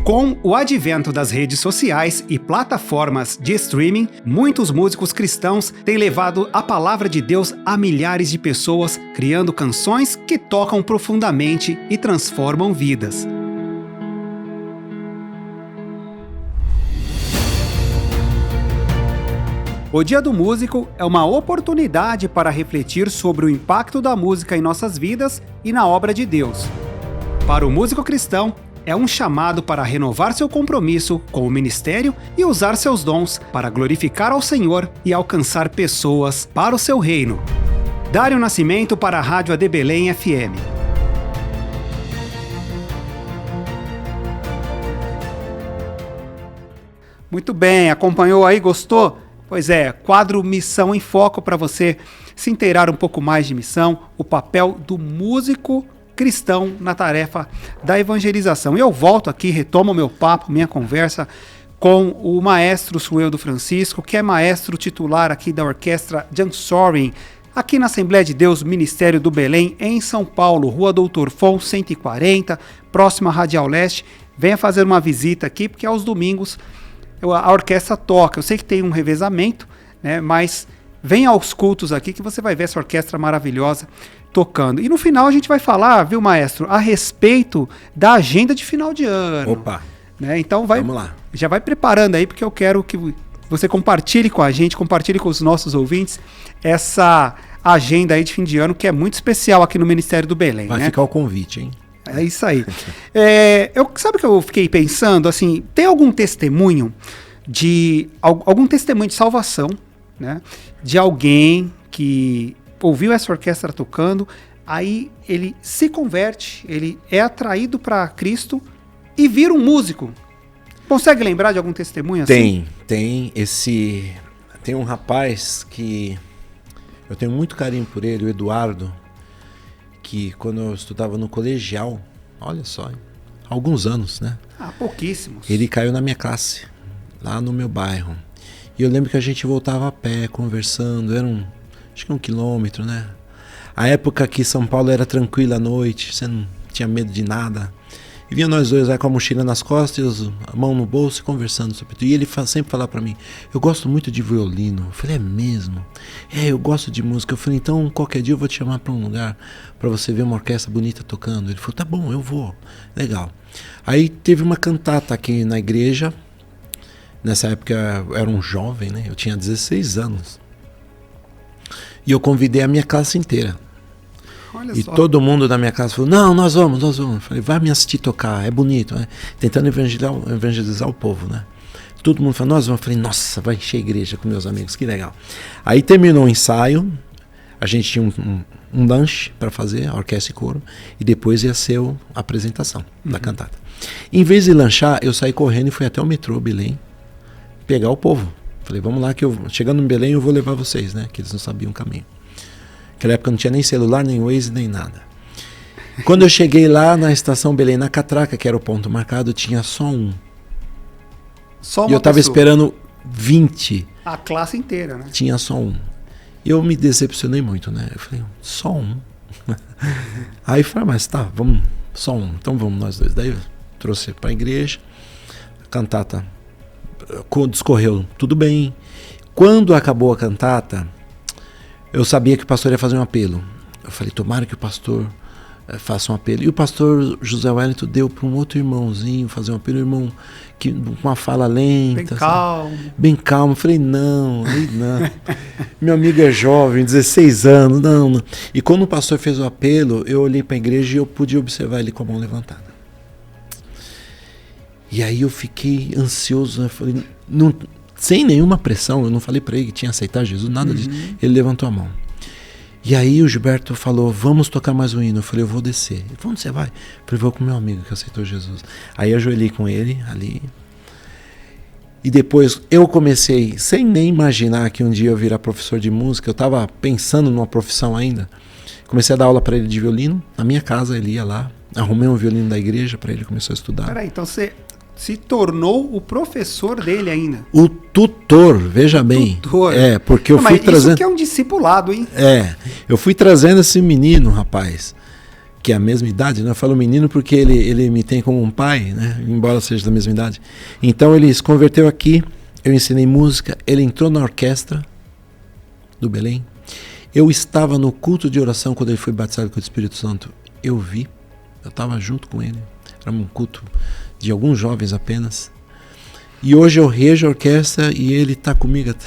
Com o advento das redes sociais e plataformas de streaming, muitos músicos cristãos têm levado a palavra de Deus a milhares de pessoas, criando canções que tocam profundamente e transformam vidas. O Dia do Músico é uma oportunidade para refletir sobre o impacto da música em nossas vidas e na obra de Deus. Para o músico cristão, é um chamado para renovar seu compromisso com o ministério e usar seus dons para glorificar ao Senhor e alcançar pessoas para o seu reino. Dário Nascimento para a Rádio AD Belém FM. Muito bem, acompanhou aí, gostou? Pois é, quadro Missão em Foco para você se inteirar um pouco mais de missão, o papel do músico cristão na tarefa da evangelização. E eu volto aqui, retomo meu papo, minha conversa com o maestro Sueldo Francisco, que é maestro titular aqui da Orquestra Jansorin, aqui na Assembleia de Deus, Ministério do Belém, em São Paulo, Rua Doutor Fon, 140, próxima à Radial Leste. Venha fazer uma visita aqui, porque aos domingos a orquestra toca. Eu sei que tem um revezamento, né, mas venha aos cultos aqui que você vai ver essa orquestra maravilhosa tocando. E no final a gente vai falar, viu, maestro, a respeito da agenda de final de ano. Opa! Né? Então vamos lá. Já vai preparando aí, porque eu quero que você compartilhe com a gente, compartilhe com os nossos ouvintes essa agenda aí de fim de ano, que é muito especial aqui no Ministério do Belém. Vai ficar o convite, hein? É isso aí. Sabe o que eu fiquei pensando? Assim, tem algum testemunho de salvação, né? De alguém que ouviu essa orquestra tocando, aí ele se converte, ele é atraído para Cristo e vira um músico. Consegue lembrar de algum testemunho assim? Tem um rapaz que eu tenho muito carinho por ele, o Eduardo, que quando eu estudava no colegial, olha só, há alguns anos, né? Pouquíssimos. Ele caiu na minha classe, lá no meu bairro. E eu lembro que a gente voltava a pé, conversando, acho que 1 quilômetro, né? A época que São Paulo era tranquila à noite, você não tinha medo de nada. E vinha nós dois aí com a mochila nas costas, a mão no bolso e conversando sobre tudo. E ele sempre falava pra mim, eu gosto muito de violino. Eu falei, é mesmo? Eu gosto de música. Eu falei, então qualquer dia eu vou te chamar pra um lugar pra você ver uma orquestra bonita tocando. Ele falou, tá bom, eu vou. Legal. Aí teve uma cantata aqui na igreja. Nessa época eu era um jovem, né? Eu tinha 16 anos. E eu convidei a minha classe inteira. Olha e só. Todo mundo da minha classe falou, não, nós vamos. Eu falei, vai me assistir tocar, é bonito, né? Tentando evangelizar o povo, né? Todo mundo falou, nós vamos. Eu falei, nossa, vai encher a igreja com meus amigos, que legal. Aí terminou o ensaio, A gente tinha um lanche para fazer, a orquestra e coro, e depois ia ser a apresentação da cantata. Em vez de lanchar, eu saí correndo e fui até o metrô Belém pegar o povo. Falei, vamos lá que chegando em Belém eu vou levar vocês, né? Que eles não sabiam o caminho. Naquela época não tinha nem celular, nem Waze, nem nada. Quando eu cheguei lá na estação Belém, na catraca, que era o ponto marcado, tinha só um. Só uma e eu tava pessoa. esperando 20. A classe inteira, né? Tinha só um. E eu me decepcionei muito, né? Eu falei, só um? Aí eu falei, mas tá, vamos, só um. Então vamos nós dois. Daí eu trouxe para a igreja, a cantata discorreu tudo bem. Quando acabou a cantata, eu sabia que o pastor ia fazer um apelo. Eu falei, tomara que o pastor faça um apelo. E o pastor José Wellington deu para um outro irmãozinho fazer um apelo, um irmão que, com uma fala lenta. Bem calmo. Bem calmo. Eu falei, não. Meu amigo é jovem, 16 anos, não. E quando o pastor fez o apelo, eu olhei para a igreja e eu pude observar ele com a mão levantada. E aí eu fiquei ansioso, né? Falei, sem nenhuma pressão, eu não falei para ele que tinha que aceitar Jesus, nada disso. Ele levantou a mão. E aí o Gilberto falou, vamos tocar mais um hino. Eu falei, eu vou descer. Ele falou, onde você vai? Eu falei, vou com meu amigo que aceitou Jesus. Aí eu ajoelhei com ele ali. E depois eu comecei, sem nem imaginar que um dia eu virar professor de música, eu estava pensando numa profissão ainda. Comecei a dar aula para ele de violino. Na minha casa ele ia lá, arrumei um violino da igreja para ele, começou a estudar. Peraí, então você se tornou o professor dele ainda. O tutor, veja bem. Tutor. É, porque eu fui trazendo... Isso que é um discipulado, hein? É, eu fui trazendo esse menino, rapaz, que é a mesma idade, né? Eu falo menino porque ele me tem como um pai, né? Embora seja da mesma idade. Então ele se converteu aqui, eu ensinei música, ele entrou na orquestra do Belém. Eu estava no culto de oração quando ele foi batizado com o Espírito Santo. Eu vi, eu estava junto com ele. Era um culto de alguns jovens apenas. E hoje eu rejo a orquestra e ele está comigo até.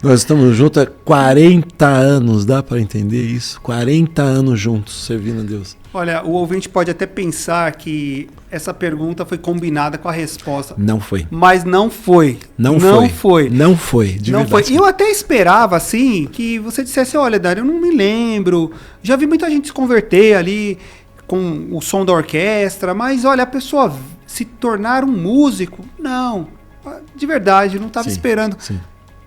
Nós estamos juntos há 40 anos, dá para entender isso? 40 anos juntos, servindo a Deus. Olha, o ouvinte pode até pensar que essa pergunta foi combinada com a resposta. Não foi. Mas não foi. Não foi. De não verdade. foi. E eu até esperava, assim, que você dissesse, olha, Dário, eu não me lembro. Já vi muita gente se converter ali com o som da orquestra, mas olha, a pessoa se tornar um músico, não. De verdade, não estava esperando. Sim.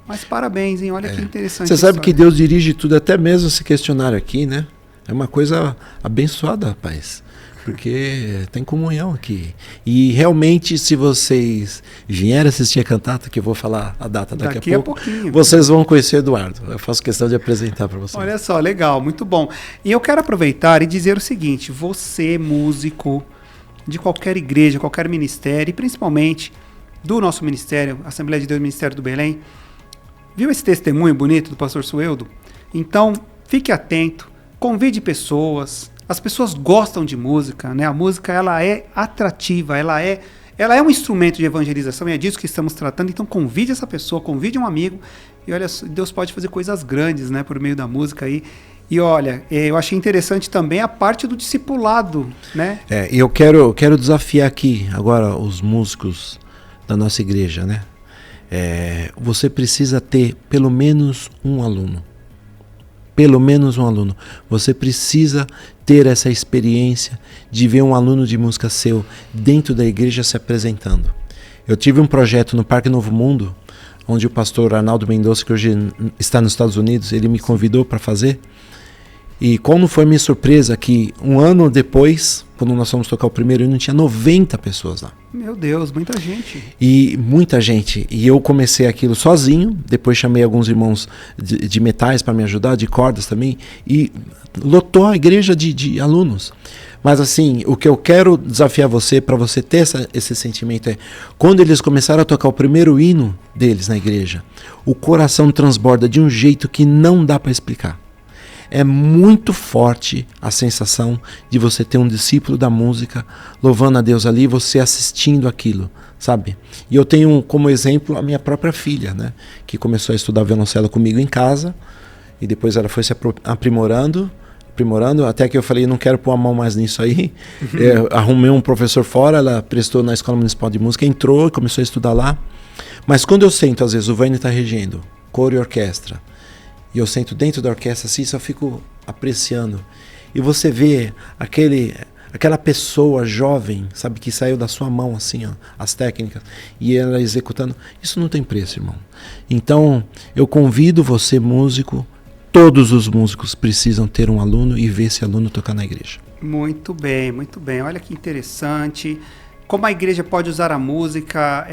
Mas parabéns, hein? Olha que interessante. Você sabe que Deus dirige tudo, até mesmo esse questionário aqui, né? É uma coisa abençoada, rapaz. Porque tem comunhão aqui. E realmente, se vocês vierem assistir a cantata, que eu vou falar a data daqui a pouco, vocês vão conhecer o Eduardo. Eu faço questão de apresentar para vocês. Olha só, legal, muito bom. E eu quero aproveitar e dizer o seguinte, você, músico de qualquer igreja, qualquer ministério, e principalmente do nosso ministério, Assembleia de Deus Ministério do Belém, viu esse testemunho bonito do pastor Sueldo? Então, fique atento, convide pessoas. As pessoas gostam de música, né? A música, ela é atrativa, ela é um instrumento de evangelização e é disso que estamos tratando. Então convide essa pessoa, convide um amigo e olha, Deus pode fazer coisas grandes, né? Por meio da música aí. E olha, eu achei interessante também a parte do discipulado, né? Eu quero desafiar aqui agora os músicos da nossa igreja, né? Você precisa ter pelo menos um aluno. Pelo menos um aluno. Você precisa ter essa experiência de ver um aluno de música seu dentro da igreja se apresentando. Eu tive um projeto no Parque Novo Mundo, onde o pastor Arnaldo Mendonça, que hoje está nos Estados Unidos, ele me convidou para fazer. E como foi minha surpresa que um ano depois, quando nós fomos tocar o primeiro hino, tinha 90 pessoas lá. Meu Deus, muita gente. E muita gente. E eu comecei aquilo sozinho, depois chamei alguns irmãos de metais para me ajudar, de cordas também, e lotou a igreja de alunos. Mas assim, o que eu quero desafiar você, para você ter esse sentimento é, quando eles começaram a tocar o primeiro hino deles na igreja, o coração transborda de um jeito que não dá para explicar. É muito forte a sensação de você ter um discípulo da música louvando a Deus ali, você assistindo aquilo, sabe? E eu tenho como exemplo a minha própria filha, né? Que começou a estudar violoncelo comigo em casa e depois ela foi se aprimorando, até que eu falei, não quero pôr a mão mais nisso aí. Arrumei um professor fora, ela prestou na Escola Municipal de Música, entrou e começou a estudar lá. Mas quando eu sento, às vezes o Vânia está regendo, coro e orquestra, E eu sento dentro da orquestra assim, só fico apreciando. E você vê aquela pessoa jovem, sabe, que saiu da sua mão assim, ó, as técnicas, e ela executando. Isso não tem preço, irmão. Então, eu convido você, músico, todos os músicos precisam ter um aluno e ver esse aluno tocar na igreja. Muito bem, muito bem. Olha que interessante. Como a igreja pode usar a música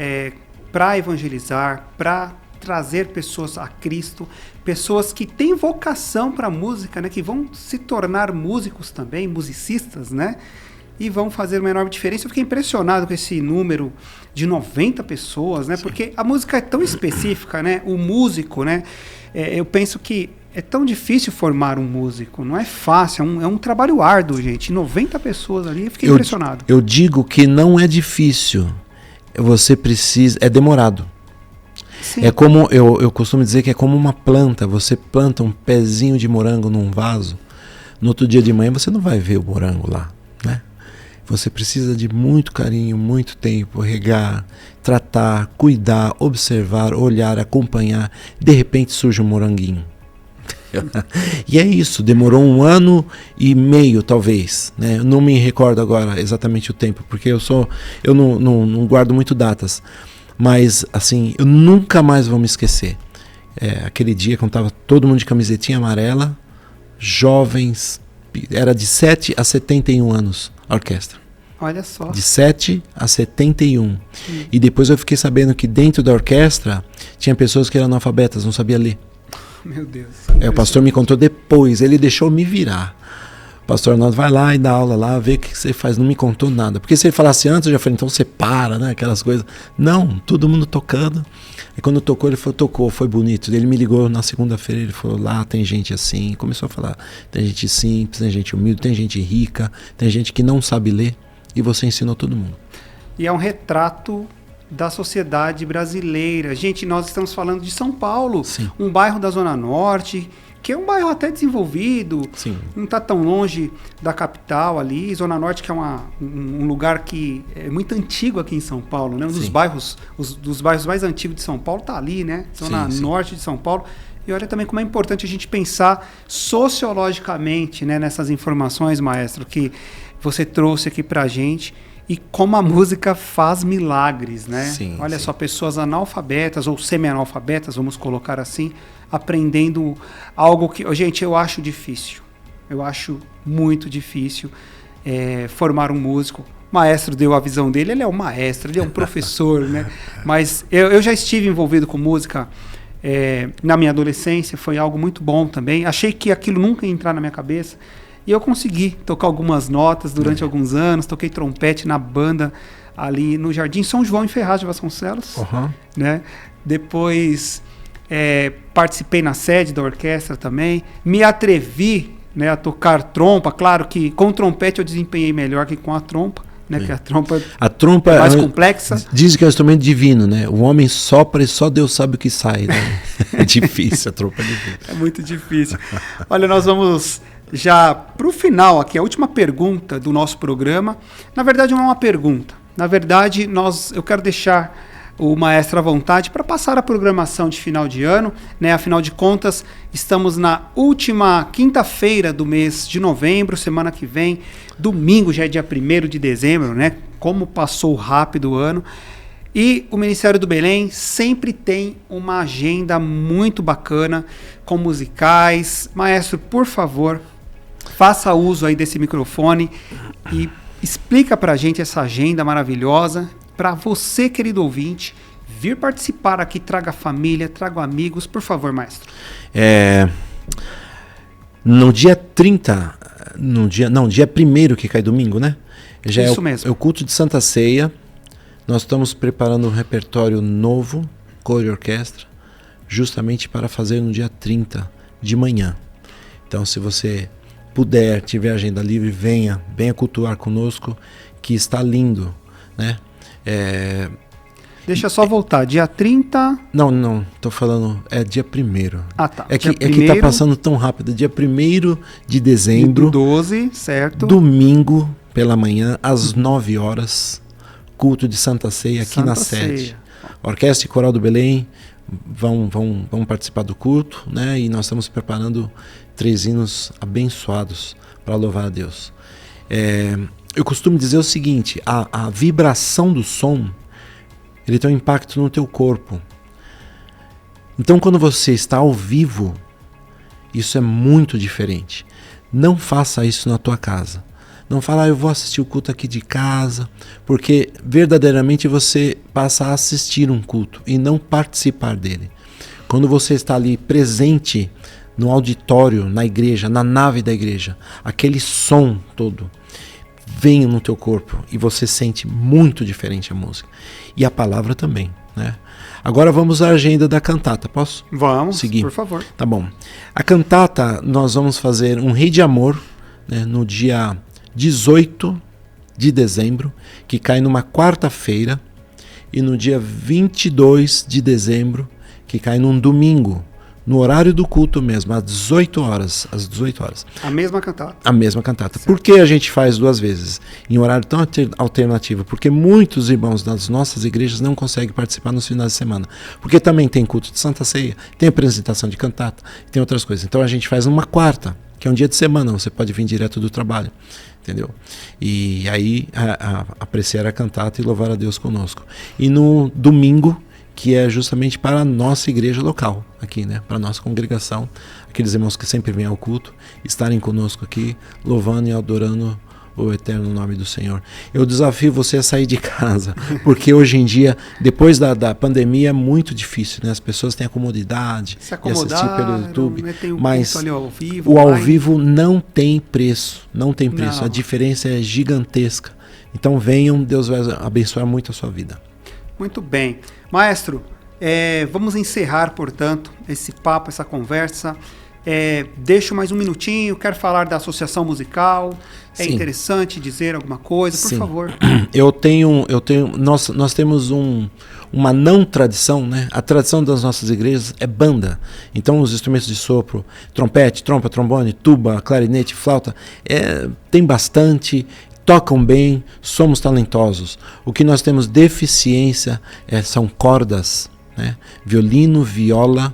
para evangelizar, para trazer pessoas a Cristo, pessoas que têm vocação para a música, né, que vão se tornar músicos também, musicistas, né, e vão fazer uma enorme diferença. Eu fiquei impressionado com esse número de 90 pessoas, né, porque a música é tão específica, né, o músico, né, eu penso que é tão difícil formar um músico, não é fácil, é um trabalho árduo, gente. 90 pessoas ali, eu fiquei impressionado. Eu digo que não é difícil, você precisa, é demorado. Sim. É como, eu costumo dizer que é como uma planta, você planta um pezinho de morango num vaso, no outro dia de manhã você não vai ver o morango lá, né? Você precisa de muito carinho, muito tempo, regar, tratar, cuidar, observar, olhar, acompanhar, de repente surge um moranguinho. E é isso, demorou 1 ano e meio talvez, né? Eu não me recordo agora exatamente o tempo, porque eu não guardo muito datas. Mas, assim, eu nunca mais vou me esquecer. Aquele dia, quando estava todo mundo de camisetinha amarela, jovens, era de 7 a 71 anos a orquestra. Olha só. De 7 a 71. E depois eu fiquei sabendo que dentro da orquestra tinha pessoas que eram analfabetas, não sabiam ler. Meu Deus. O pastor me contou depois, ele deixou me virar. Pastor Arnaldo, vai lá e dá aula lá, vê o que você faz. Não me contou nada. Porque se ele falasse antes, eu já falei, então você para, né? Aquelas coisas. Não, todo mundo tocando. E quando tocou, ele falou, tocou, foi bonito. Ele me ligou na segunda-feira, ele falou, lá tem gente assim. Começou a falar, tem gente simples, tem gente humilde, tem gente rica, tem gente que não sabe ler. E você ensinou todo mundo. E é um retrato da sociedade brasileira. Gente, nós estamos falando de São Paulo, Sim. Um bairro da Zona Norte, que é um bairro até desenvolvido, Sim. Não está tão longe da capital ali. Zona Norte, que é um lugar que é muito antigo aqui em São Paulo, né? Um dos bairros, dos bairros mais antigos de São Paulo está ali, né? Zona Norte de São Paulo. E olha também como é importante a gente pensar sociologicamente, né, nessas informações, maestro, que você trouxe aqui pra gente. E como a música faz milagres, né? Sim, olha só, pessoas analfabetas ou semi-analfabetas, vamos colocar assim, aprendendo algo que, gente, eu acho difícil. Eu acho muito difícil formar um músico. O maestro deu a visão dele, ele é um maestro, ele é um professor, né? Mas eu já estive envolvido com música na minha adolescência, foi algo muito bom também. Achei que aquilo nunca ia entrar na minha cabeça. E eu consegui tocar algumas notas durante alguns anos, toquei trompete na banda ali no Jardim São João, em Ferraz de Vasconcelos. Né? Depois participei na sede da orquestra também, me atrevi, né, a tocar trompa. Claro que com trompete eu desempenhei melhor que com a trompa, né, porque a trompa é mais complexa. Dizem que é um instrumento divino, né? O homem sopra e só Deus sabe o que sai, né? É difícil, a trompa é difícil. É muito difícil. Olha, nós vamos já para o final aqui, a última pergunta do nosso programa. Na verdade, não é uma pergunta. Na verdade, eu quero deixar o maestro à vontade para passar a programação de final de ano, né? Afinal de contas, estamos na última quinta-feira do mês de novembro, semana que vem, domingo já é dia 1º de dezembro, né? Como passou rápido o ano. E o Ministério do Belém sempre tem uma agenda muito bacana com musicais. Maestro, por favor, faça uso aí desse microfone e explica pra gente essa agenda maravilhosa. Para você, querido ouvinte, vir participar aqui, traga família, traga amigos, por favor, maestro. No dia 30, dia 1º que cai domingo, né? Já Isso mesmo. É o culto de Santa Ceia. Nós estamos preparando um repertório novo, coro e orquestra, justamente para fazer no dia 30 de manhã. Então, se você puder, tiver agenda livre, venha cultuar conosco, que está lindo, né? Deixa eu só voltar, dia 30... Não, tô falando, dia 1º. Ah, tá. É que tá passando tão rápido, dia 1º de dezembro. 12, certo. Domingo, pela manhã, às 9 horas, culto de Santa Ceia aqui na sede. Orquestra e Coral do Belém, vão participar do culto, né? E nós estamos preparando 3 hinos abençoados para louvar a Deus. Eu costumo dizer o seguinte, a vibração do som, ele tem um impacto no teu corpo. Então quando você está ao vivo, isso é muito diferente. Não faça isso na tua casa. Não fala, eu vou assistir o culto aqui de casa, porque verdadeiramente você passa a assistir um culto e não participar dele. Quando você está ali presente no auditório, na igreja, na nave da igreja, aquele som todo vem no teu corpo e você sente muito diferente a música. E a palavra também, né? Agora vamos à agenda da cantata, posso? Vamos, seguir? Por favor. Tá bom. A cantata, nós vamos fazer um Rei de Amor, né, no dia 18 de dezembro, que cai numa quarta-feira, e no dia 22 de dezembro, que cai num domingo, no horário do culto mesmo, às 18 horas. A mesma cantata. A mesma cantata. Certo. Por que a gente faz 2 vezes? Em horário tão alternativo? Porque muitos irmãos das nossas igrejas não conseguem participar nos finais de semana. Porque também tem culto de Santa Ceia, tem apresentação de cantata, tem outras coisas. Então a gente faz uma quarta, que é um dia de semana, você pode vir direto do trabalho. Entendeu? E aí apreciar a cantata e louvar a Deus conosco. E no domingo, que é justamente para a nossa igreja local, aqui, né? Para a nossa congregação, aqueles irmãos que sempre vêm ao culto, estarem conosco aqui, louvando e adorando o eterno nome do Senhor. Eu desafio você a sair de casa, porque hoje em dia, depois da pandemia, é muito difícil, né? As pessoas têm a comodidade de assistir pelo YouTube, né? mas ao vivo, o ao vivo não tem preço, não tem preço. Não. A diferença é gigantesca. Então venham, Deus vai abençoar muito a sua vida. Muito bem. Maestro, vamos encerrar, portanto, esse papo, essa conversa. Deixo mais um minutinho, quero falar da associação musical. É Sim. interessante dizer alguma coisa, por Sim. favor. Nós temos uma não tradição, né? A tradição das nossas igrejas é banda. Então os instrumentos de sopro, trompete, trompa, trombone, tuba, clarinete, flauta, tem bastante. Tocam bem, somos talentosos. O que nós temos deficiência são cordas, né? Violino, viola,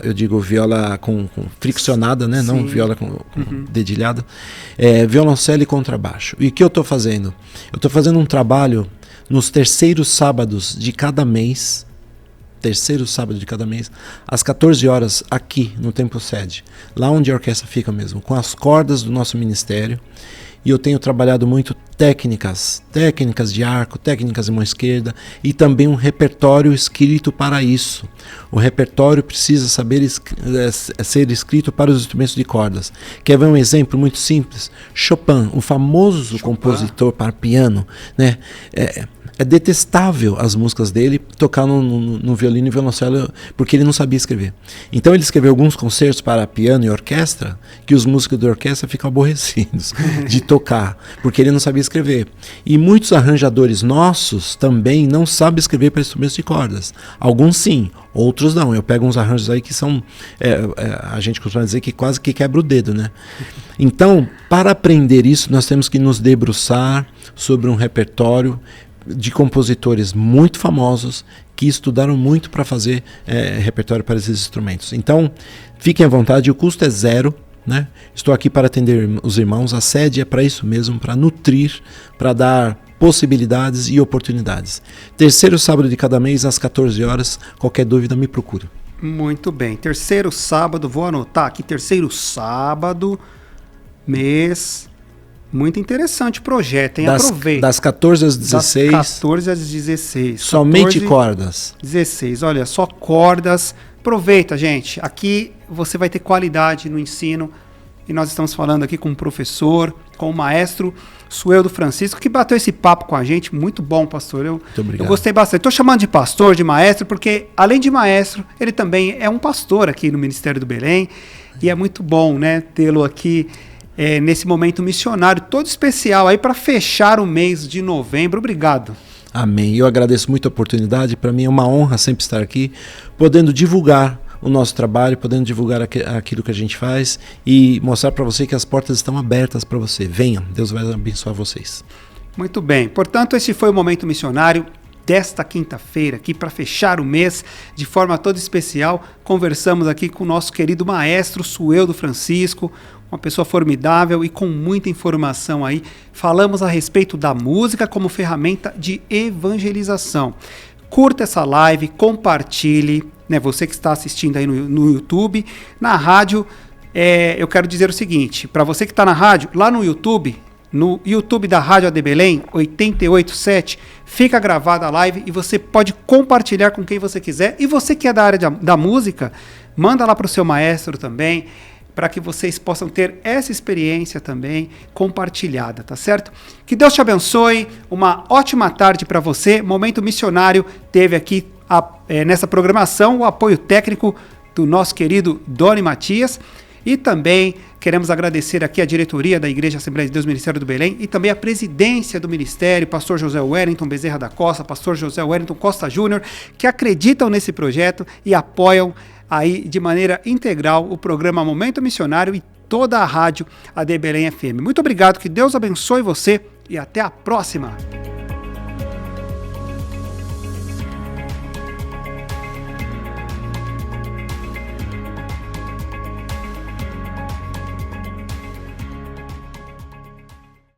eu digo viola com friccionada, né? Não viola com dedilhada, violoncelo e contrabaixo. E o que eu estou fazendo? Eu estou fazendo um trabalho nos terceiros sábados de cada mês, às 14 horas, aqui no Templo Sede, lá onde a orquestra fica mesmo, com as cordas do nosso ministério. E eu tenho trabalhado muito técnicas de arco, técnicas de mão esquerda e também um repertório escrito para isso. O repertório precisa ser escrito para os instrumentos de cordas. Quer ver um exemplo muito simples? Chopin, o famoso compositor para piano, né? É detestável as músicas dele tocar no violino e violoncelo, porque ele não sabia escrever. Então ele escreveu alguns concertos para piano e orquestra que os músicos da orquestra ficam aborrecidos de tocar, porque ele não sabia escrever. E muitos arranjadores nossos também não sabem escrever para instrumentos de cordas. Alguns sim, outros não. Eu pego uns arranjos aí que são, a gente costuma dizer que quase que quebra o dedo, né? Então, para aprender isso, nós temos que nos debruçar sobre um repertório de compositores muito famosos que estudaram muito para fazer repertório para esses instrumentos. Então, fiquem à vontade, o custo é 0, né? Estou aqui para atender os irmãos, a sede é para isso mesmo, para nutrir, para dar possibilidades e oportunidades. Terceiro sábado de cada mês, às 14 horas, qualquer dúvida me procure. Muito bem, terceiro sábado, vou anotar aqui, terceiro sábado, mês... Muito interessante o projeto, hein? Aproveita. Das 14 às 16. Das 14 às 16. Somente 14, cordas. 16, olha, só cordas. Aproveita, gente. Aqui você vai ter qualidade no ensino. E nós estamos falando aqui com um professor, com o maestro Sueldo Francisco, que bateu esse papo com a gente. Muito bom, pastor. Muito obrigado. Eu gostei bastante. Estou chamando de pastor, de maestro, porque além de maestro, ele também é um pastor aqui no Ministério do Belém. E é muito bom, né, tê-lo aqui nesse momento missionário todo especial aí para fechar o mês de novembro. Obrigado. Amém. Eu agradeço muito a oportunidade. Para mim é uma honra sempre estar aqui, podendo divulgar o nosso trabalho, podendo divulgar aquilo que a gente faz e mostrar para você que as portas estão abertas para você. Venham, Deus vai abençoar vocês. Muito bem. Portanto, esse foi o Momento Missionário. desta quinta-feira aqui para fechar o mês de forma toda especial. Conversamos aqui com o nosso querido maestro Sueldo Francisco, uma pessoa formidável e com muita informação aí. Falamos a respeito da música como ferramenta de evangelização. Curta essa live, compartilhe, né? Você que está assistindo aí no YouTube, na rádio, eu quero dizer o seguinte, para você que está na rádio, lá no YouTube da Rádio AD Belém, 88.7, fica gravada a live e você pode compartilhar com quem você quiser. E você que é da área da música, manda lá para o seu maestro também, para que vocês possam ter essa experiência também compartilhada, tá certo? Que Deus te abençoe, uma ótima tarde para você. Momento Missionário teve aqui nessa programação o apoio técnico do nosso querido Doni Matias. E também queremos agradecer aqui a diretoria da Igreja Assembleia de Deus Ministério do Belém e também a presidência do Ministério, pastor José Wellington Bezerra da Costa, pastor José Wellington Costa Júnior, que acreditam nesse projeto e apoiam aí de maneira integral o programa Momento Missionário e toda a rádio AD Belém FM. Muito obrigado, que Deus abençoe você e até a próxima!